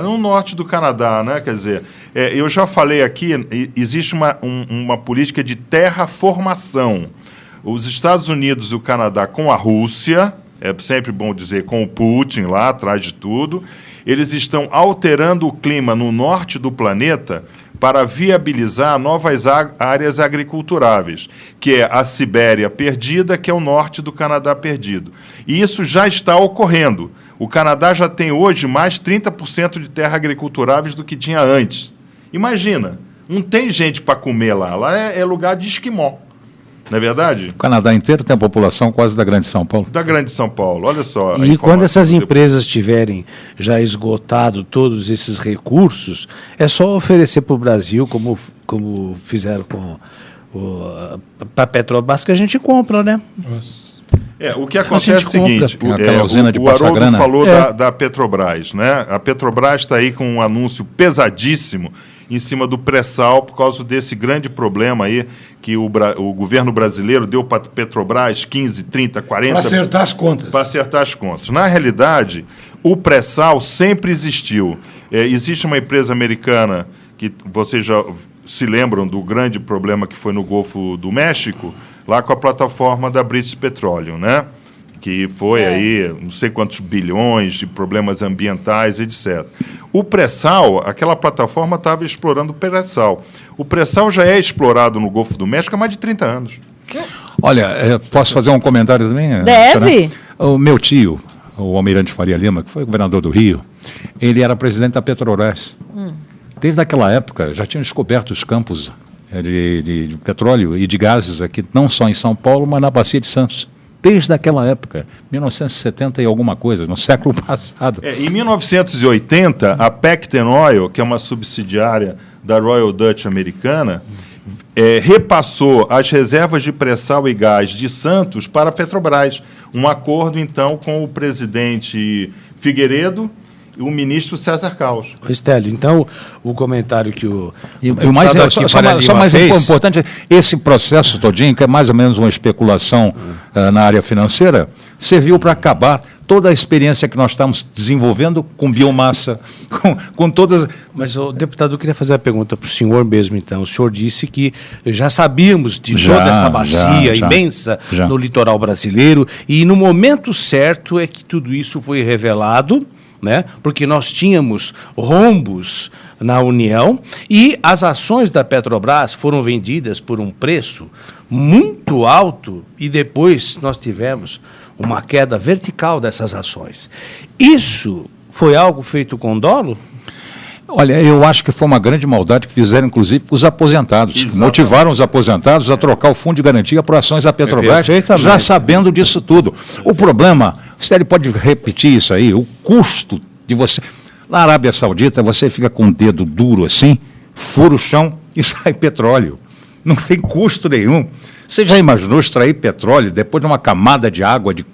No norte do Canadá, né? Quer dizer, eu já falei aqui, existe uma política de terraformação. Os Estados Unidos e o Canadá com a Rússia, é sempre bom dizer, com o Putin lá atrás de tudo, eles estão alterando o clima no norte do planeta para viabilizar novas áreas agriculturáveis, que é a Sibéria perdida, que é o norte do Canadá perdido. E isso já está ocorrendo. O Canadá já tem hoje mais 30% de terra agriculturáveis do que tinha antes. Imagina, não tem gente para comer lá. Lá é lugar de esquimó. Não é verdade? O Canadá inteiro tem a população quase da Grande São Paulo. Da Grande São Paulo, olha só. E quando essas empresas tiverem já esgotado todos esses recursos, é só oferecer para o Brasil, como fizeram com a Petrobras, que a gente compra, né? O que acontece é o seguinte, o Haroldo falou da Petrobras, né? A Petrobras está aí com um anúncio pesadíssimo em cima do pré-sal, por causa desse grande problema aí que o governo brasileiro deu para a Petrobras 15, 30, 40... Para acertar as contas. Para acertar as contas. Na realidade, o pré-sal sempre existiu. Existe uma empresa americana que vocês já se lembram do grande problema que foi no Golfo do México, lá com a plataforma da British Petroleum, né? Que foi aí não sei quantos bilhões de problemas ambientais, etc. O pré-sal, aquela plataforma estava explorando o pré-sal. O pré-sal já é explorado no Golfo do México há mais de 30 anos. Olha, posso fazer um comentário também? Deve. O meu tio, o Almirante Faria Lima, que foi governador do Rio, ele era presidente da Petrobras. Desde aquela época já tinham descoberto os campos de petróleo e de gases aqui, não só em São Paulo, mas na Bacia de Santos. Desde aquela época, 1970 e alguma coisa, no século passado. Em 1980, a Pecten Oil, que é uma subsidiária da Royal Dutch americana, repassou as reservas de pré-sal e gás de Santos para a Petrobras. Um acordo, então, com o presidente Figueiredo e o ministro César Caos. Estélio, então, o comentário que o mais importante, esse processo todinho, que é mais ou menos uma especulação na área financeira, serviu para acabar toda a experiência que nós estamos desenvolvendo com biomassa, com todas... Mas, o deputado, eu queria fazer a pergunta para o senhor mesmo, então. O senhor disse que já sabíamos de toda essa bacia imensa no litoral brasileiro, e no momento certo é que tudo isso foi revelado, né? Porque nós tínhamos rombos na União e as ações da Petrobras foram vendidas por um preço muito alto e depois nós tivemos uma queda vertical dessas ações. Isso foi algo feito com dolo? Olha, eu acho que foi uma grande maldade que fizeram, inclusive, com os aposentados. Exatamente. Motivaram os aposentados a trocar o fundo de garantia por ações da Petrobras, já sabendo disso tudo. O problema, se ele pode repetir isso aí, o custo de você... Na Arábia Saudita, você fica com o dedo duro assim, fura o chão e sai petróleo. Não tem custo nenhum. Você já imaginou extrair petróleo depois de uma camada de água de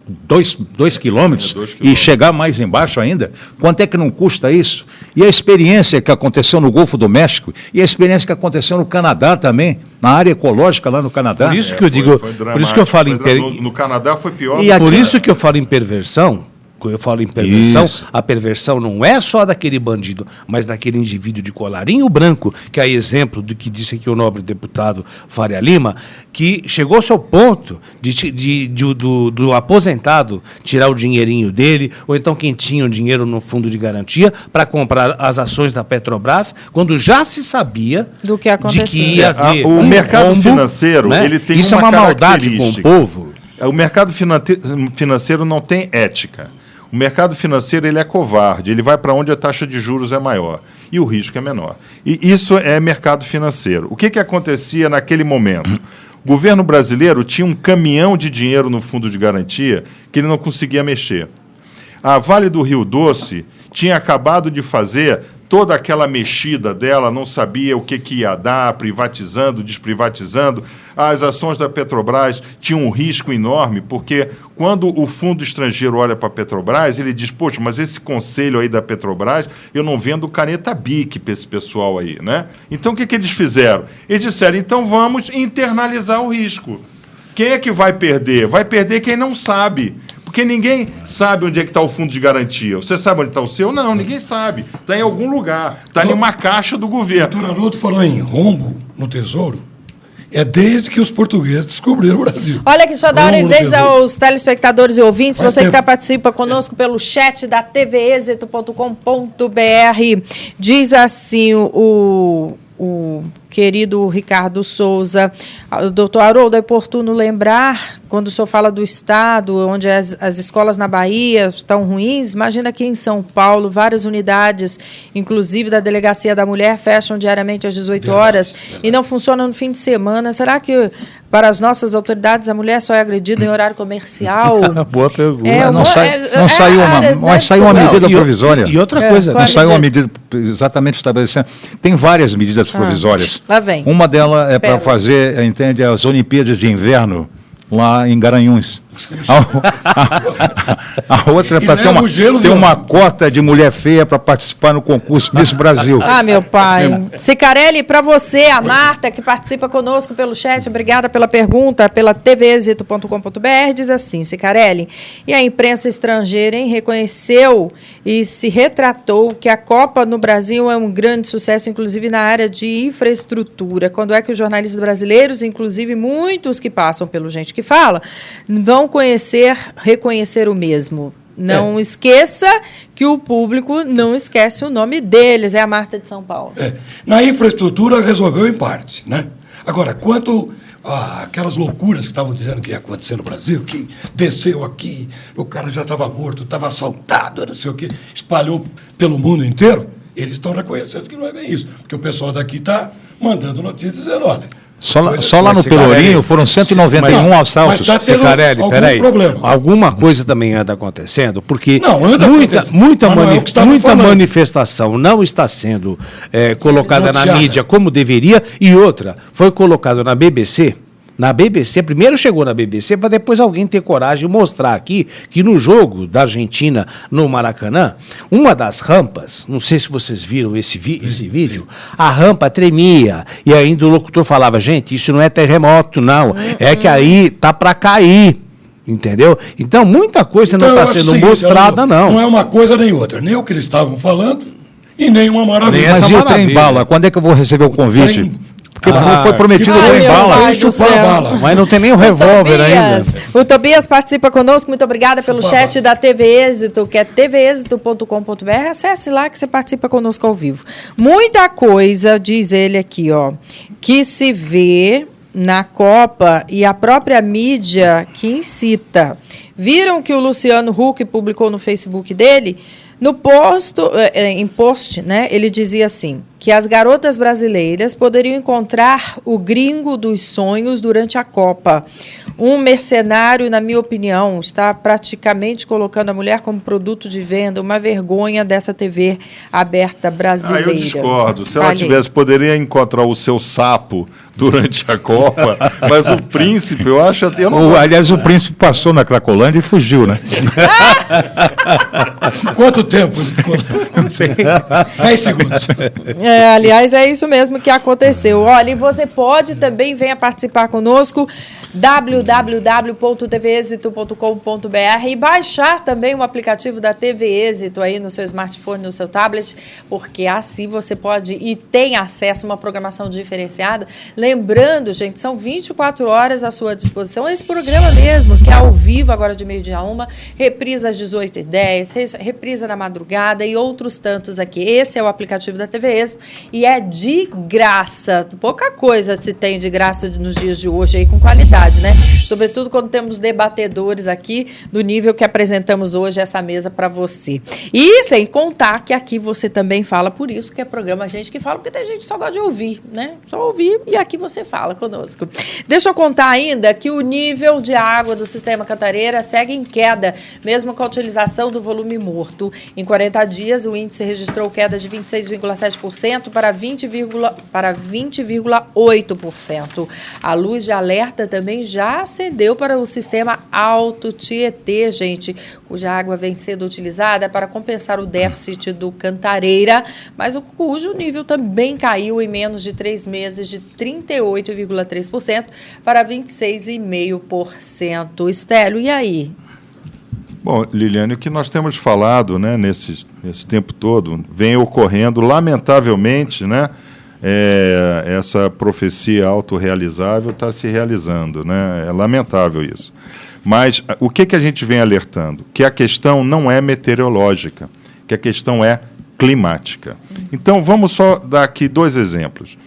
2 quilômetros e chegar mais embaixo ainda? Quanto é que não custa isso? E a experiência que aconteceu no Golfo do México e a experiência que aconteceu no Canadá também, na área ecológica lá no Canadá. Por isso que eu digo, por isso que eu falo no Canadá foi pior. E por isso que eu falo em perversão. Eu falo em perversão, a perversão não é só daquele bandido, mas daquele indivíduo de colarinho branco, que é exemplo do que disse aqui o nobre deputado Faria Lima, que chegou-se ao ponto do aposentado tirar o dinheirinho dele, ou então quem tinha o dinheiro no fundo de garantia, para comprar as ações da Petrobras, quando já se sabia do que aconteceu. De que ia haver o mercado financeiro, né? Ele tem isso é uma maldade com o povo. O mercado financeiro não tem ética. O mercado financeiro ele é covarde, ele vai para onde a taxa de juros é maior e o risco é menor. E isso é mercado financeiro. O que acontecia naquele momento? O governo brasileiro tinha um caminhão de dinheiro no fundo de garantia que ele não conseguia mexer. A Vale do Rio Doce tinha acabado de fazer toda aquela mexida dela, não sabia o que ia dar, privatizando, desprivatizando. As ações da Petrobras tinham um risco enorme, porque quando o fundo estrangeiro olha para a Petrobras, ele diz, poxa, mas esse conselho aí da Petrobras, eu não vendo caneta BIC para esse pessoal aí, né? Então, o que eles fizeram? Eles disseram, então vamos internalizar o risco. Quem é que vai perder? Vai perder quem não sabe. Porque ninguém sabe onde é que está o fundo de garantia. Você sabe onde está o seu? Não, ninguém sabe. Está em algum lugar. Está em uma caixa do governo. O doutor Haroldo falou em rombo no Tesouro. É desde que os portugueses descobriram o Brasil. Olha aqui, só dá uma vez aos telespectadores e ouvintes, você que participa conosco pelo chat da tvexito.com.br, diz assim o querido Ricardo Souza, doutor Haroldo, é oportuno lembrar, quando o senhor fala do Estado, onde as escolas na Bahia estão ruins, imagina aqui em São Paulo, várias unidades, inclusive da Delegacia da Mulher, fecham diariamente às 18 horas e não funcionam no fim de semana. Será que, para as nossas autoridades, a mulher só é agredida em horário comercial? Boa pergunta. Saiu uma medida provisória. E outra coisa, não saiu uma medida exatamente estabelecendo. Tem várias medidas provisórias. Lá vem. Uma delas é para fazer, entende, as Olimpíadas de Inverno lá em Garanhuns. A outra é para ter uma cota de mulher feia para participar no concurso Miss Brasil. Ah, meu pai. Cicarelli, para você, a Marta, que participa conosco pelo chat, obrigada pela pergunta, pela tvexito.com.br, diz assim, Cicarelli, e a imprensa estrangeira reconheceu e se retratou que a Copa no Brasil é um grande sucesso, inclusive na área de infraestrutura. Quando é que os jornalistas brasileiros, inclusive muitos que passam pelo Gente que Fala, vão reconhecer o mesmo? Não esqueça que o público não esquece o nome deles, é a Marta de São Paulo. Na infraestrutura resolveu em parte, né? Agora, quanto àquelas loucuras que estavam dizendo que ia acontecer no Brasil, que desceu aqui, o cara já estava morto, estava assaltado, não sei o quê, espalhou pelo mundo inteiro, eles estão reconhecendo que não é bem isso, porque o pessoal daqui está mandando notícias dizendo, olha... Só lá no Pelourinho foram 191 assaltos. Mas Cicarelli, peraí. Alguma coisa também anda acontecendo, porque muita manifestação não está sendo colocada na mídia como deveria, e outra, foi colocada na BBC. Na BBC, primeiro chegou na BBC, para depois alguém ter coragem de mostrar aqui que no jogo da Argentina, no Maracanã, uma das rampas, não sei se vocês viram esse vídeo, a rampa tremia, e ainda o locutor falava, gente, isso não é terremoto, não, é que aí tá para cair. Entendeu? Então, muita coisa não está sendo mostrada, não. Não é uma coisa nem outra. Nem o que eles estavam falando e nem uma maravilha. Mas e o trem-bala? Quando é que eu vou receber o convite? Porque foi prometido o trem-bala. Mas não tem nem o revólver ainda. O Tobias participa conosco. Muito obrigada pelo chat da TV Êxito, que é tvexito.com.br. Acesse lá que você participa conosco ao vivo. Muita coisa, diz ele aqui, ó, que se vê na Copa e a própria mídia que incita. Viram que o Luciano Huck publicou no Facebook dele? No post, né, ele dizia assim, que as garotas brasileiras poderiam encontrar o gringo dos sonhos durante a Copa. Um mercenário, na minha opinião, está praticamente colocando a mulher como produto de venda, uma vergonha dessa TV aberta brasileira. Eu discordo. Se ela tivesse, poderia encontrar o seu sapo durante a Copa, mas o príncipe, eu acho... Aliás, o príncipe passou na Cracolândia e fugiu, né? Quanto tempo? Não sei. 10 segundos. Aliás, é isso mesmo que aconteceu. Olha, e você pode também, venha participar conosco, www.tvexito.com.br e baixar também o aplicativo da TV Êxito aí no seu smartphone, no seu tablet, porque assim você pode e tem acesso a uma programação diferenciada. Lembrando, gente, são 24 horas à sua disposição. Esse programa mesmo, que é ao vivo, agora de 12h a 1h, reprisa às 18h10, reprisa na madrugada e outros tantos aqui. Esse é o aplicativo da TV Êxito e é de graça. Pouca coisa se tem de graça nos dias de hoje aí, com qualidade, né? Sobretudo quando temos debatedores aqui do nível que apresentamos hoje essa mesa para você. E sem contar que aqui você também fala, por isso que é programa Gente que Fala, porque tem gente que só gosta de ouvir, né? Só ouvir e aqui você fala conosco. Deixa eu contar ainda que o nível de água do sistema Cantareira segue em queda, mesmo com a utilização do volume morto. Em 40 dias, o índice registrou queda de 26,7% para 20,8%. A luz de alerta também já acendeu para o sistema Alto Tietê, gente, cuja água vem sendo utilizada para compensar o déficit do Cantareira, mas cujo nível também caiu em menos de 3 meses de 38,3% para 26,5%. Estélio, e aí? Bom, Liliane, o que nós temos falado, né, nesse tempo todo, vem ocorrendo, lamentavelmente, né, essa profecia autorrealizável está se realizando, né? É lamentável isso. Mas o que a gente vem alertando? Que a questão não é meteorológica, que a questão é climática. Então, vamos só dar aqui 2 exemplos.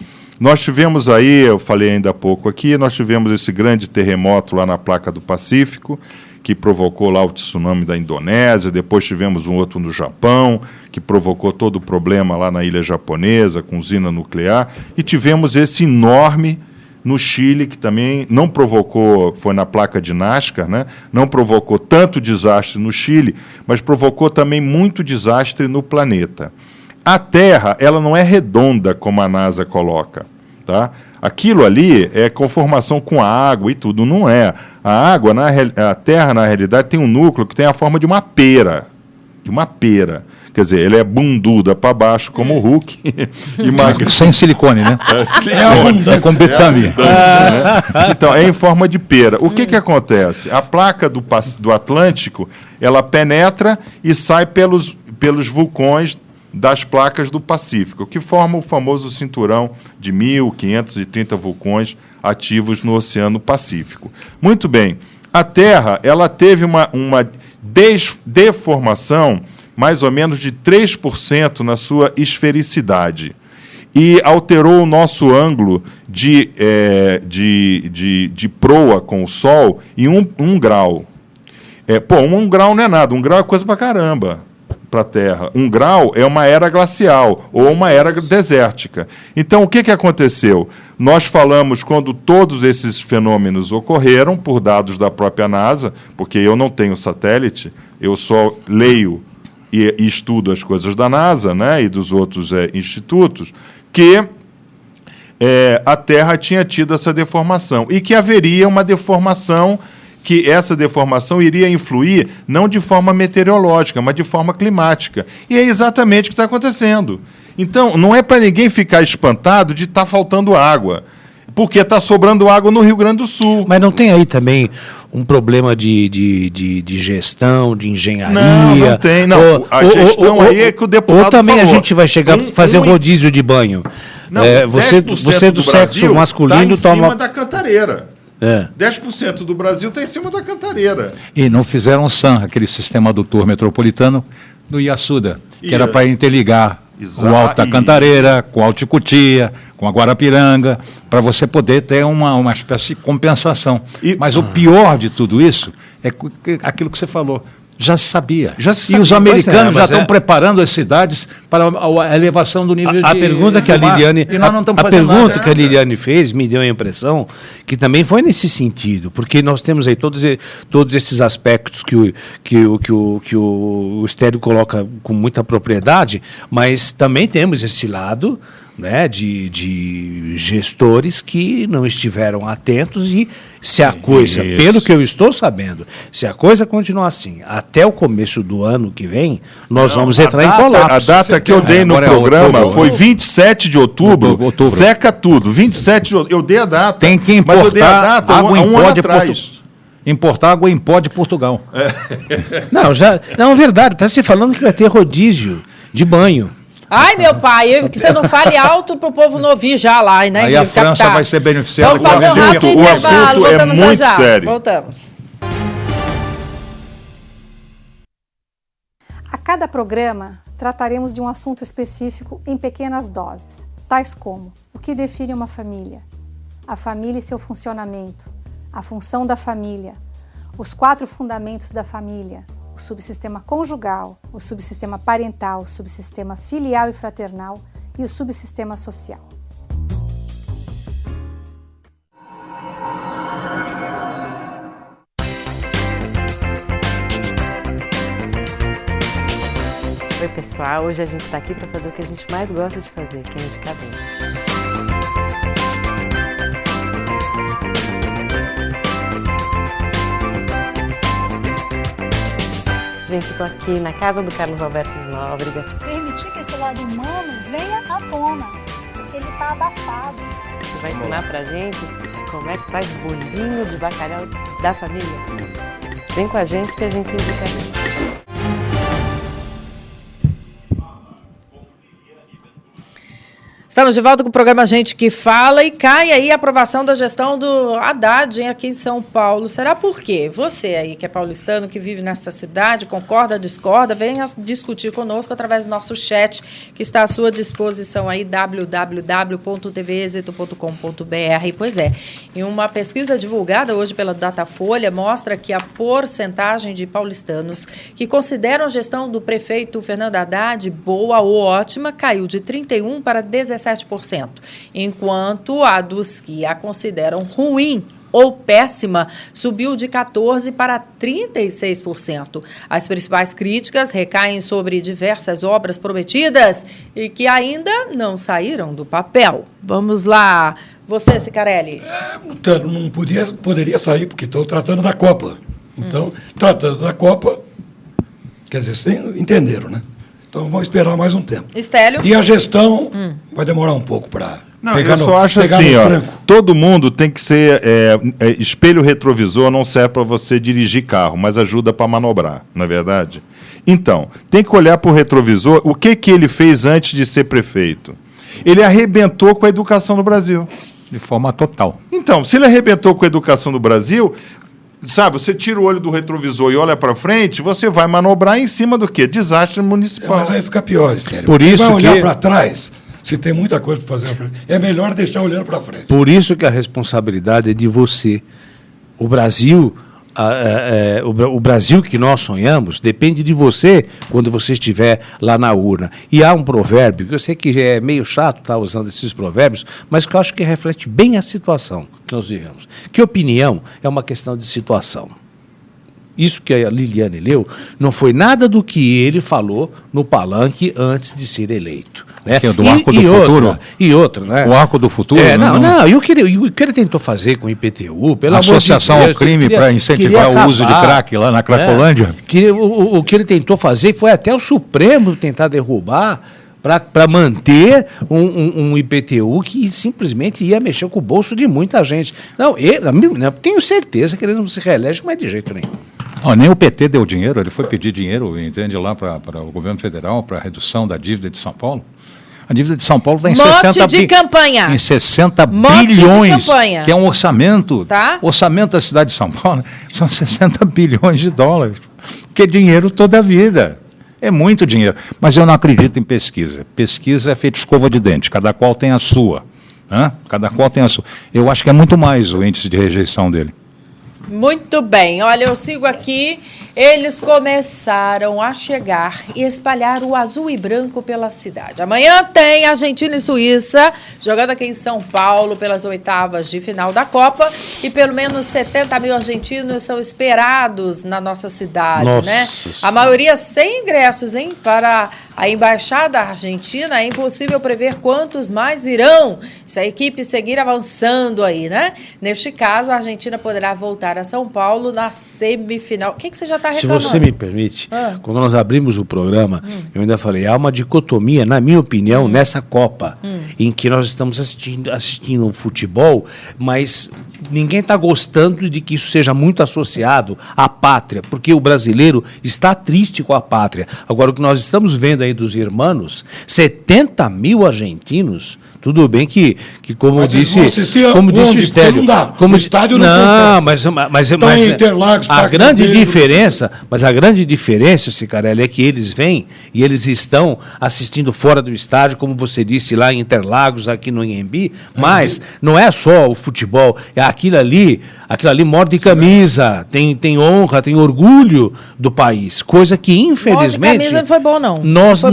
Nós tivemos aí, eu falei ainda há pouco aqui, nós tivemos esse grande terremoto lá na placa do Pacífico, que provocou lá o tsunami da Indonésia, depois tivemos um outro no Japão, que provocou todo o problema lá na ilha japonesa, com usina nuclear, e tivemos esse enorme no Chile, que também não provocou, foi na placa de Nazca, né? Não provocou tanto desastre no Chile, mas provocou também muito desastre no planeta. A Terra, ela não é redonda, como a NASA coloca, tá? Aquilo ali é conformação com água e tudo, não é. A água, a Terra, na realidade, tem um núcleo que tem a forma de uma pera. Quer dizer, ele é bunduda para baixo, como o Hulk. Sem silicone, né? É com betâmina. Então, é em forma de pera. O que acontece? A placa do Atlântico, ela penetra e sai pelos vulcões das placas do Pacífico, que forma o famoso cinturão de 1.530 vulcões ativos no Oceano Pacífico. Muito bem. A Terra, ela teve uma deformação mais ou menos de 3% na sua esfericidade e alterou o nosso ângulo de proa com o Sol em 1 grau. 1 grau não é nada, 1 grau é coisa pra caramba para a Terra. 1 grau é uma era glacial ou uma era desértica. Então, o que aconteceu? Nós falamos quando todos esses fenômenos ocorreram, por dados da própria NASA, porque eu não tenho satélite, eu só leio e estudo as coisas da NASA, né, e dos outros institutos, que a Terra tinha tido essa deformação e que haveria uma deformação, que essa deformação iria influir não de forma meteorológica, mas de forma climática. E é exatamente o que está acontecendo. Então, não é para ninguém ficar espantado de estar faltando água. porque está sobrando água no Rio Grande do Sul. Mas não tem aí também um problema de gestão, de engenharia? Não tem. Não. A gestão aí é que o deputado Ou também falou. A gente vai chegar a fazer rodízio de banho. Não, você do sexo masculino tá em toma... cima da cantareira. 10% do Brasil está em cima da cantareira. E não fizeram o SAM, aquele sistema adutor metropolitano, do Iassuda, que era para interligar o Alto da Cantareira com o Alto de Cutia, com a Guarapiranga, para você poder ter uma espécie de compensação. Mas o pior de tudo isso é aquilo que você falou. Já se sabia. E os americanos já estão preparando as cidades para a elevação do nível A pergunta que a Liliane, e nós não estamos a fazendo pergunta nada. que a Liliane fez me deu a impressão que também foi nesse sentido, porque nós temos aí todos esses aspectos que o Estélio coloca com muita propriedade, mas também temos esse lado, né, de gestores que não estiveram atentos e se a coisa, pelo que eu estou sabendo, se a coisa continuar assim, até o começo do ano que vem, nós vamos entrar em colapso. A data que eu dei no programa foi 27 de outubro, seca tudo, 27 de outubro, eu dei a data. Tem que importar, mas eu dei a data água um ano atrás. Importar água em pó de Portugal. Não, é verdade, está se falando que vai ter rodízio de banho. Ai, meu pai, que você não fale alto para o povo não ouvir já lá, né? Aí a França vai ser beneficiada. Vamos fazer um rápido intervalo, voltamos muito já. sério. Voltamos. A cada programa, trataremos de um assunto específico em pequenas doses, tais como o que define uma família, a família e seu funcionamento, a função da família, os 4 fundamentos da família, o subsistema conjugal, o subsistema parental, o subsistema filial e fraternal e o subsistema social. Oi pessoal, hoje a gente está aqui para fazer o que a gente mais gosta de fazer, que é indicar bem. Gente, estou aqui na casa do Carlos Alberto de Nóbrega. Permitir que esse lado humano venha à tona, porque ele está abafado. Você vai ensinar pra gente como é que faz bolinho de bacalhau da família? Vem com a gente que a gente indica bem. Estamos de volta com o programa Gente que Fala e cai aí a aprovação da gestão do Haddad aqui em São Paulo. Será por quê? Você aí que é paulistano, que vive nessa cidade, concorda, discorda, venha discutir conosco através do nosso chat que está à sua disposição aí, www.tvexito.com.br. Pois é, em uma pesquisa divulgada hoje pela Datafolha, mostra que a porcentagem de paulistanos que consideram a gestão do prefeito Fernando Haddad boa ou ótima caiu de 31% para 17%, enquanto a dos que a consideram ruim ou péssima subiu de 14% para 36%. As principais críticas recaem sobre diversas obras prometidas e que ainda não saíram do papel. Vamos lá, você, Cicarelli. Não poderia sair, porque estou tratando da Copa. Então, tratando da Copa, quer dizer, vocês entenderam, né? Então, vamos esperar mais um tempo. Estélio? E a gestão vai demorar um pouco para pegar eu só acho assim, ó, todo mundo tem que ser... espelho retrovisor não serve para você dirigir carro, mas ajuda para manobrar, não é verdade? Então, tem que olhar para o retrovisor. O que ele fez antes de ser prefeito? Ele arrebentou com a educação no Brasil. De forma total. Então, se ele arrebentou com a educação no Brasil... Sabe, você tira o olho do retrovisor e olha para frente, você vai manobrar em cima do quê? Desastre municipal. Mas aí fica pior, sério. Por isso vai olhar para trás, se tem muita coisa para fazer, é melhor deixar olhando para frente. Por isso que a responsabilidade é de você. O Brasil, o Brasil que nós sonhamos depende de você quando você estiver lá na urna. E há um provérbio, que eu sei que é meio chato estar usando esses provérbios, mas que eu acho que reflete bem a situação que nós vivemos. Que opinião é uma questão de situação. Isso que a Liliane leu não foi nada do que ele falou no palanque antes de ser eleito. Né? Que é do Arco do Futuro? E outra, né? O Arco do Futuro? E o que ele tentou fazer com o IPTU, pela associação ao crime para incentivar o uso de crack lá na Cracolândia? O que ele tentou fazer foi até o Supremo tentar derrubar para manter um IPTU que simplesmente ia mexer com o bolso de muita gente. Não, eu tenho certeza que ele não se reelege, mas de jeito nenhum. Nem o PT deu dinheiro, ele foi pedir dinheiro, entende, lá para o governo federal, para a redução da dívida de São Paulo. A dívida de São Paulo está em 60 bilhões, que é um orçamento. Tá? Orçamento da cidade de São Paulo são 60 bilhões de dólares, que é dinheiro toda a vida. É muito dinheiro. Mas eu não acredito em pesquisa. Pesquisa é feita escova de dente, cada qual tem a sua. Né? Cada qual tem a sua. Eu acho que é muito mais o índice de rejeição dele. Muito bem, olha, eu sigo aqui. Eles começaram a chegar e espalhar o azul e branco pela cidade. Amanhã tem Argentina e Suíça, jogando aqui em São Paulo pelas oitavas de final da Copa. E pelo menos 70 mil argentinos são esperados na nossa cidade, né? A maioria sem ingressos, hein? Para a Embaixada Argentina, é impossível prever quantos mais virão se a equipe seguir avançando aí, né? Neste caso, a Argentina poderá voltar a São Paulo na semifinal. O que você já está reclamando? Se você me permite, quando nós abrimos o programa, eu ainda falei, há uma dicotomia, na minha opinião, nessa Copa, em que nós estamos assistindo um futebol, mas ninguém está gostando de que isso seja muito associado à pátria, porque o brasileiro está triste com a pátria. Agora, o que nós estamos vendo aí dos irmãos, 70 mil argentinos, tudo bem que como disse o Estélio, como o estádio não, mas a grande diferença, Cicarelli, é que eles vêm e eles estão assistindo fora do estádio, como você disse lá em Interlagos, aqui no Inhembi, mas não é só o futebol, é aquilo ali morde camisa, tem honra, tem orgulho do país, coisa que infelizmente morde camisa não foi bom não. Nós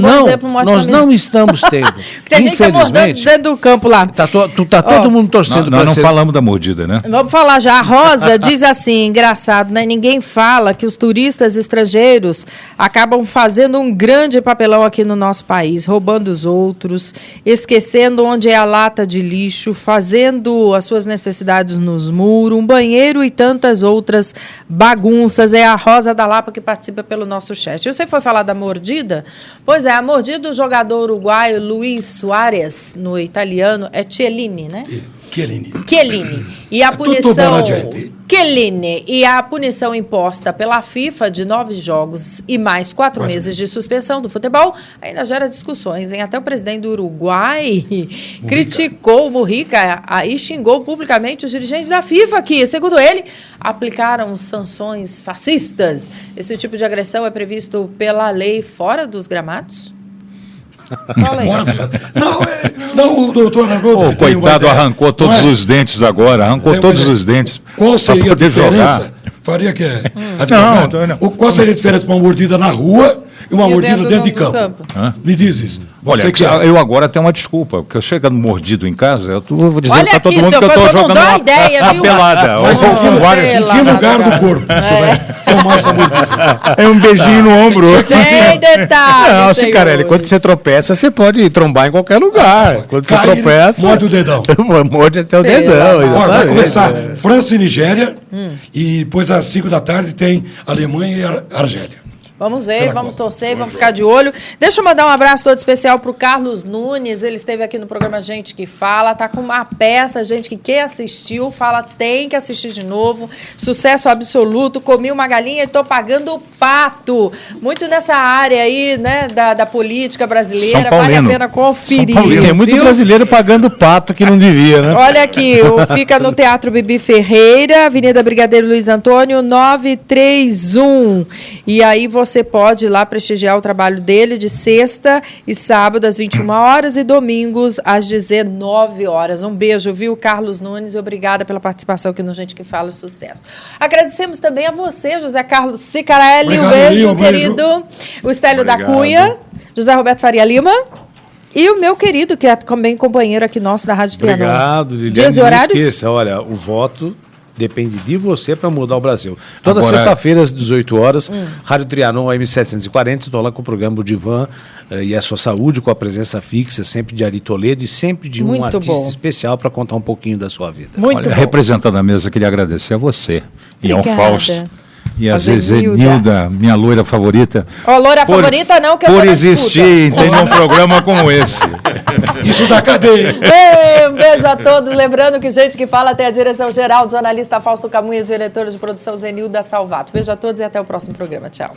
não estamos tendo. Tem gente que tá mordendo dentro do campo lá. Todo mundo torcendo para Nós não falamos da mordida, né? Vamos falar já. A Rosa diz assim, engraçado, né? Ninguém fala que os turistas estrangeiros acabam fazendo um grande papelão aqui no nosso país, roubando os outros, esquecendo onde é a lata de lixo, fazendo as suas necessidades nos muros, um banheiro e tantas outras bagunças. É a Rosa da Lapa que participa pelo nosso chat. Você foi falar da mordida? Pois é, a mordida do jogador uruguaio Luiz Suárez, no italiano, é Chiellini, né? Chiellini. E a punição... Chiellini. E a punição imposta pela FIFA de 9 jogos e mais 4 meses de suspensão do futebol ainda gera discussões, hein? Até o presidente do Uruguai criticou o Mujica e xingou publicamente os dirigentes da FIFA que, segundo ele, aplicaram sanções fascistas. Esse tipo de agressão é previsto pela lei fora dos gramados? Não, o doutor Arnaldo. Coitado, arrancou todos os dentes agora, todos os dentes. Qual seria a diferença? Faria que qual seria a diferença de uma mordida na rua e uma mordida dentro de campo? Me diz isso. Olha, eu agora tenho uma desculpa, porque eu chegando mordido em casa, eu vou dizer para todo mundo que eu estou jogando uma pelada. Mas em que lugar do corpo você vai tomar essa mordida? É um beijinho no ombro. Sem detalhes. Não, Cicarelli, quando você tropeça, você pode trombar em qualquer lugar. Quando você tropeça... Morde o dedão. Morde até o dedão. Vai começar França e Nigéria, e depois às 5 da tarde tem Alemanha e Argélia. Vamos ver, vamos torcer, vamos ficar de olho. Deixa eu mandar um abraço todo especial para o Carlos Nunes. Ele esteve aqui no programa Gente que Fala. Tá com uma peça, gente que assistiu, fala tem que assistir de novo. Sucesso absoluto. Comi uma galinha e estou pagando o pato. Muito nessa área aí, né, da política brasileira. Vale a pena conferir. Tem muito brasileiro pagando pato que não devia, né? Olha aqui, fica no Teatro Bibi Ferreira, Avenida Brigadeiro Luiz Antônio, 931. E aí você pode ir lá prestigiar o trabalho dele de sexta e sábado às 21 horas e domingos às 19 horas. Um beijo, viu, Carlos Nunes, e obrigada pela participação aqui no Gente que Fala. Sucesso. Agradecemos também a você, José Carlos Cicarelli. Um beijo, querido. O Estélio da Cunha, José Roberto Faria Lima. E o meu querido, que é também companheiro aqui nosso da Rádio Trianon. Obrigado, Liliane. Dias e horários? Não esqueça, olha, o voto depende de você para mudar o Brasil. Toda sexta-feira, às 18 horas, Rádio Trianon, AM740, estou lá com o programa do Divan e a sua saúde, com a presença fixa, sempre de Ari Toledo e sempre de um artista especial para contar um pouquinho da sua vida. Representando a mesa, queria agradecer a você e ao Fausto E a Zenilda, minha loira favorita. Loira favorita não, que eu por existir, tem um programa como esse. Isso da cadeia. Um beijo a todos. Lembrando que gente que fala tem a direção geral do jornalista Fausto Camunha, diretor de produção Zenilda Salvato. Beijo a todos e até o próximo programa. Tchau.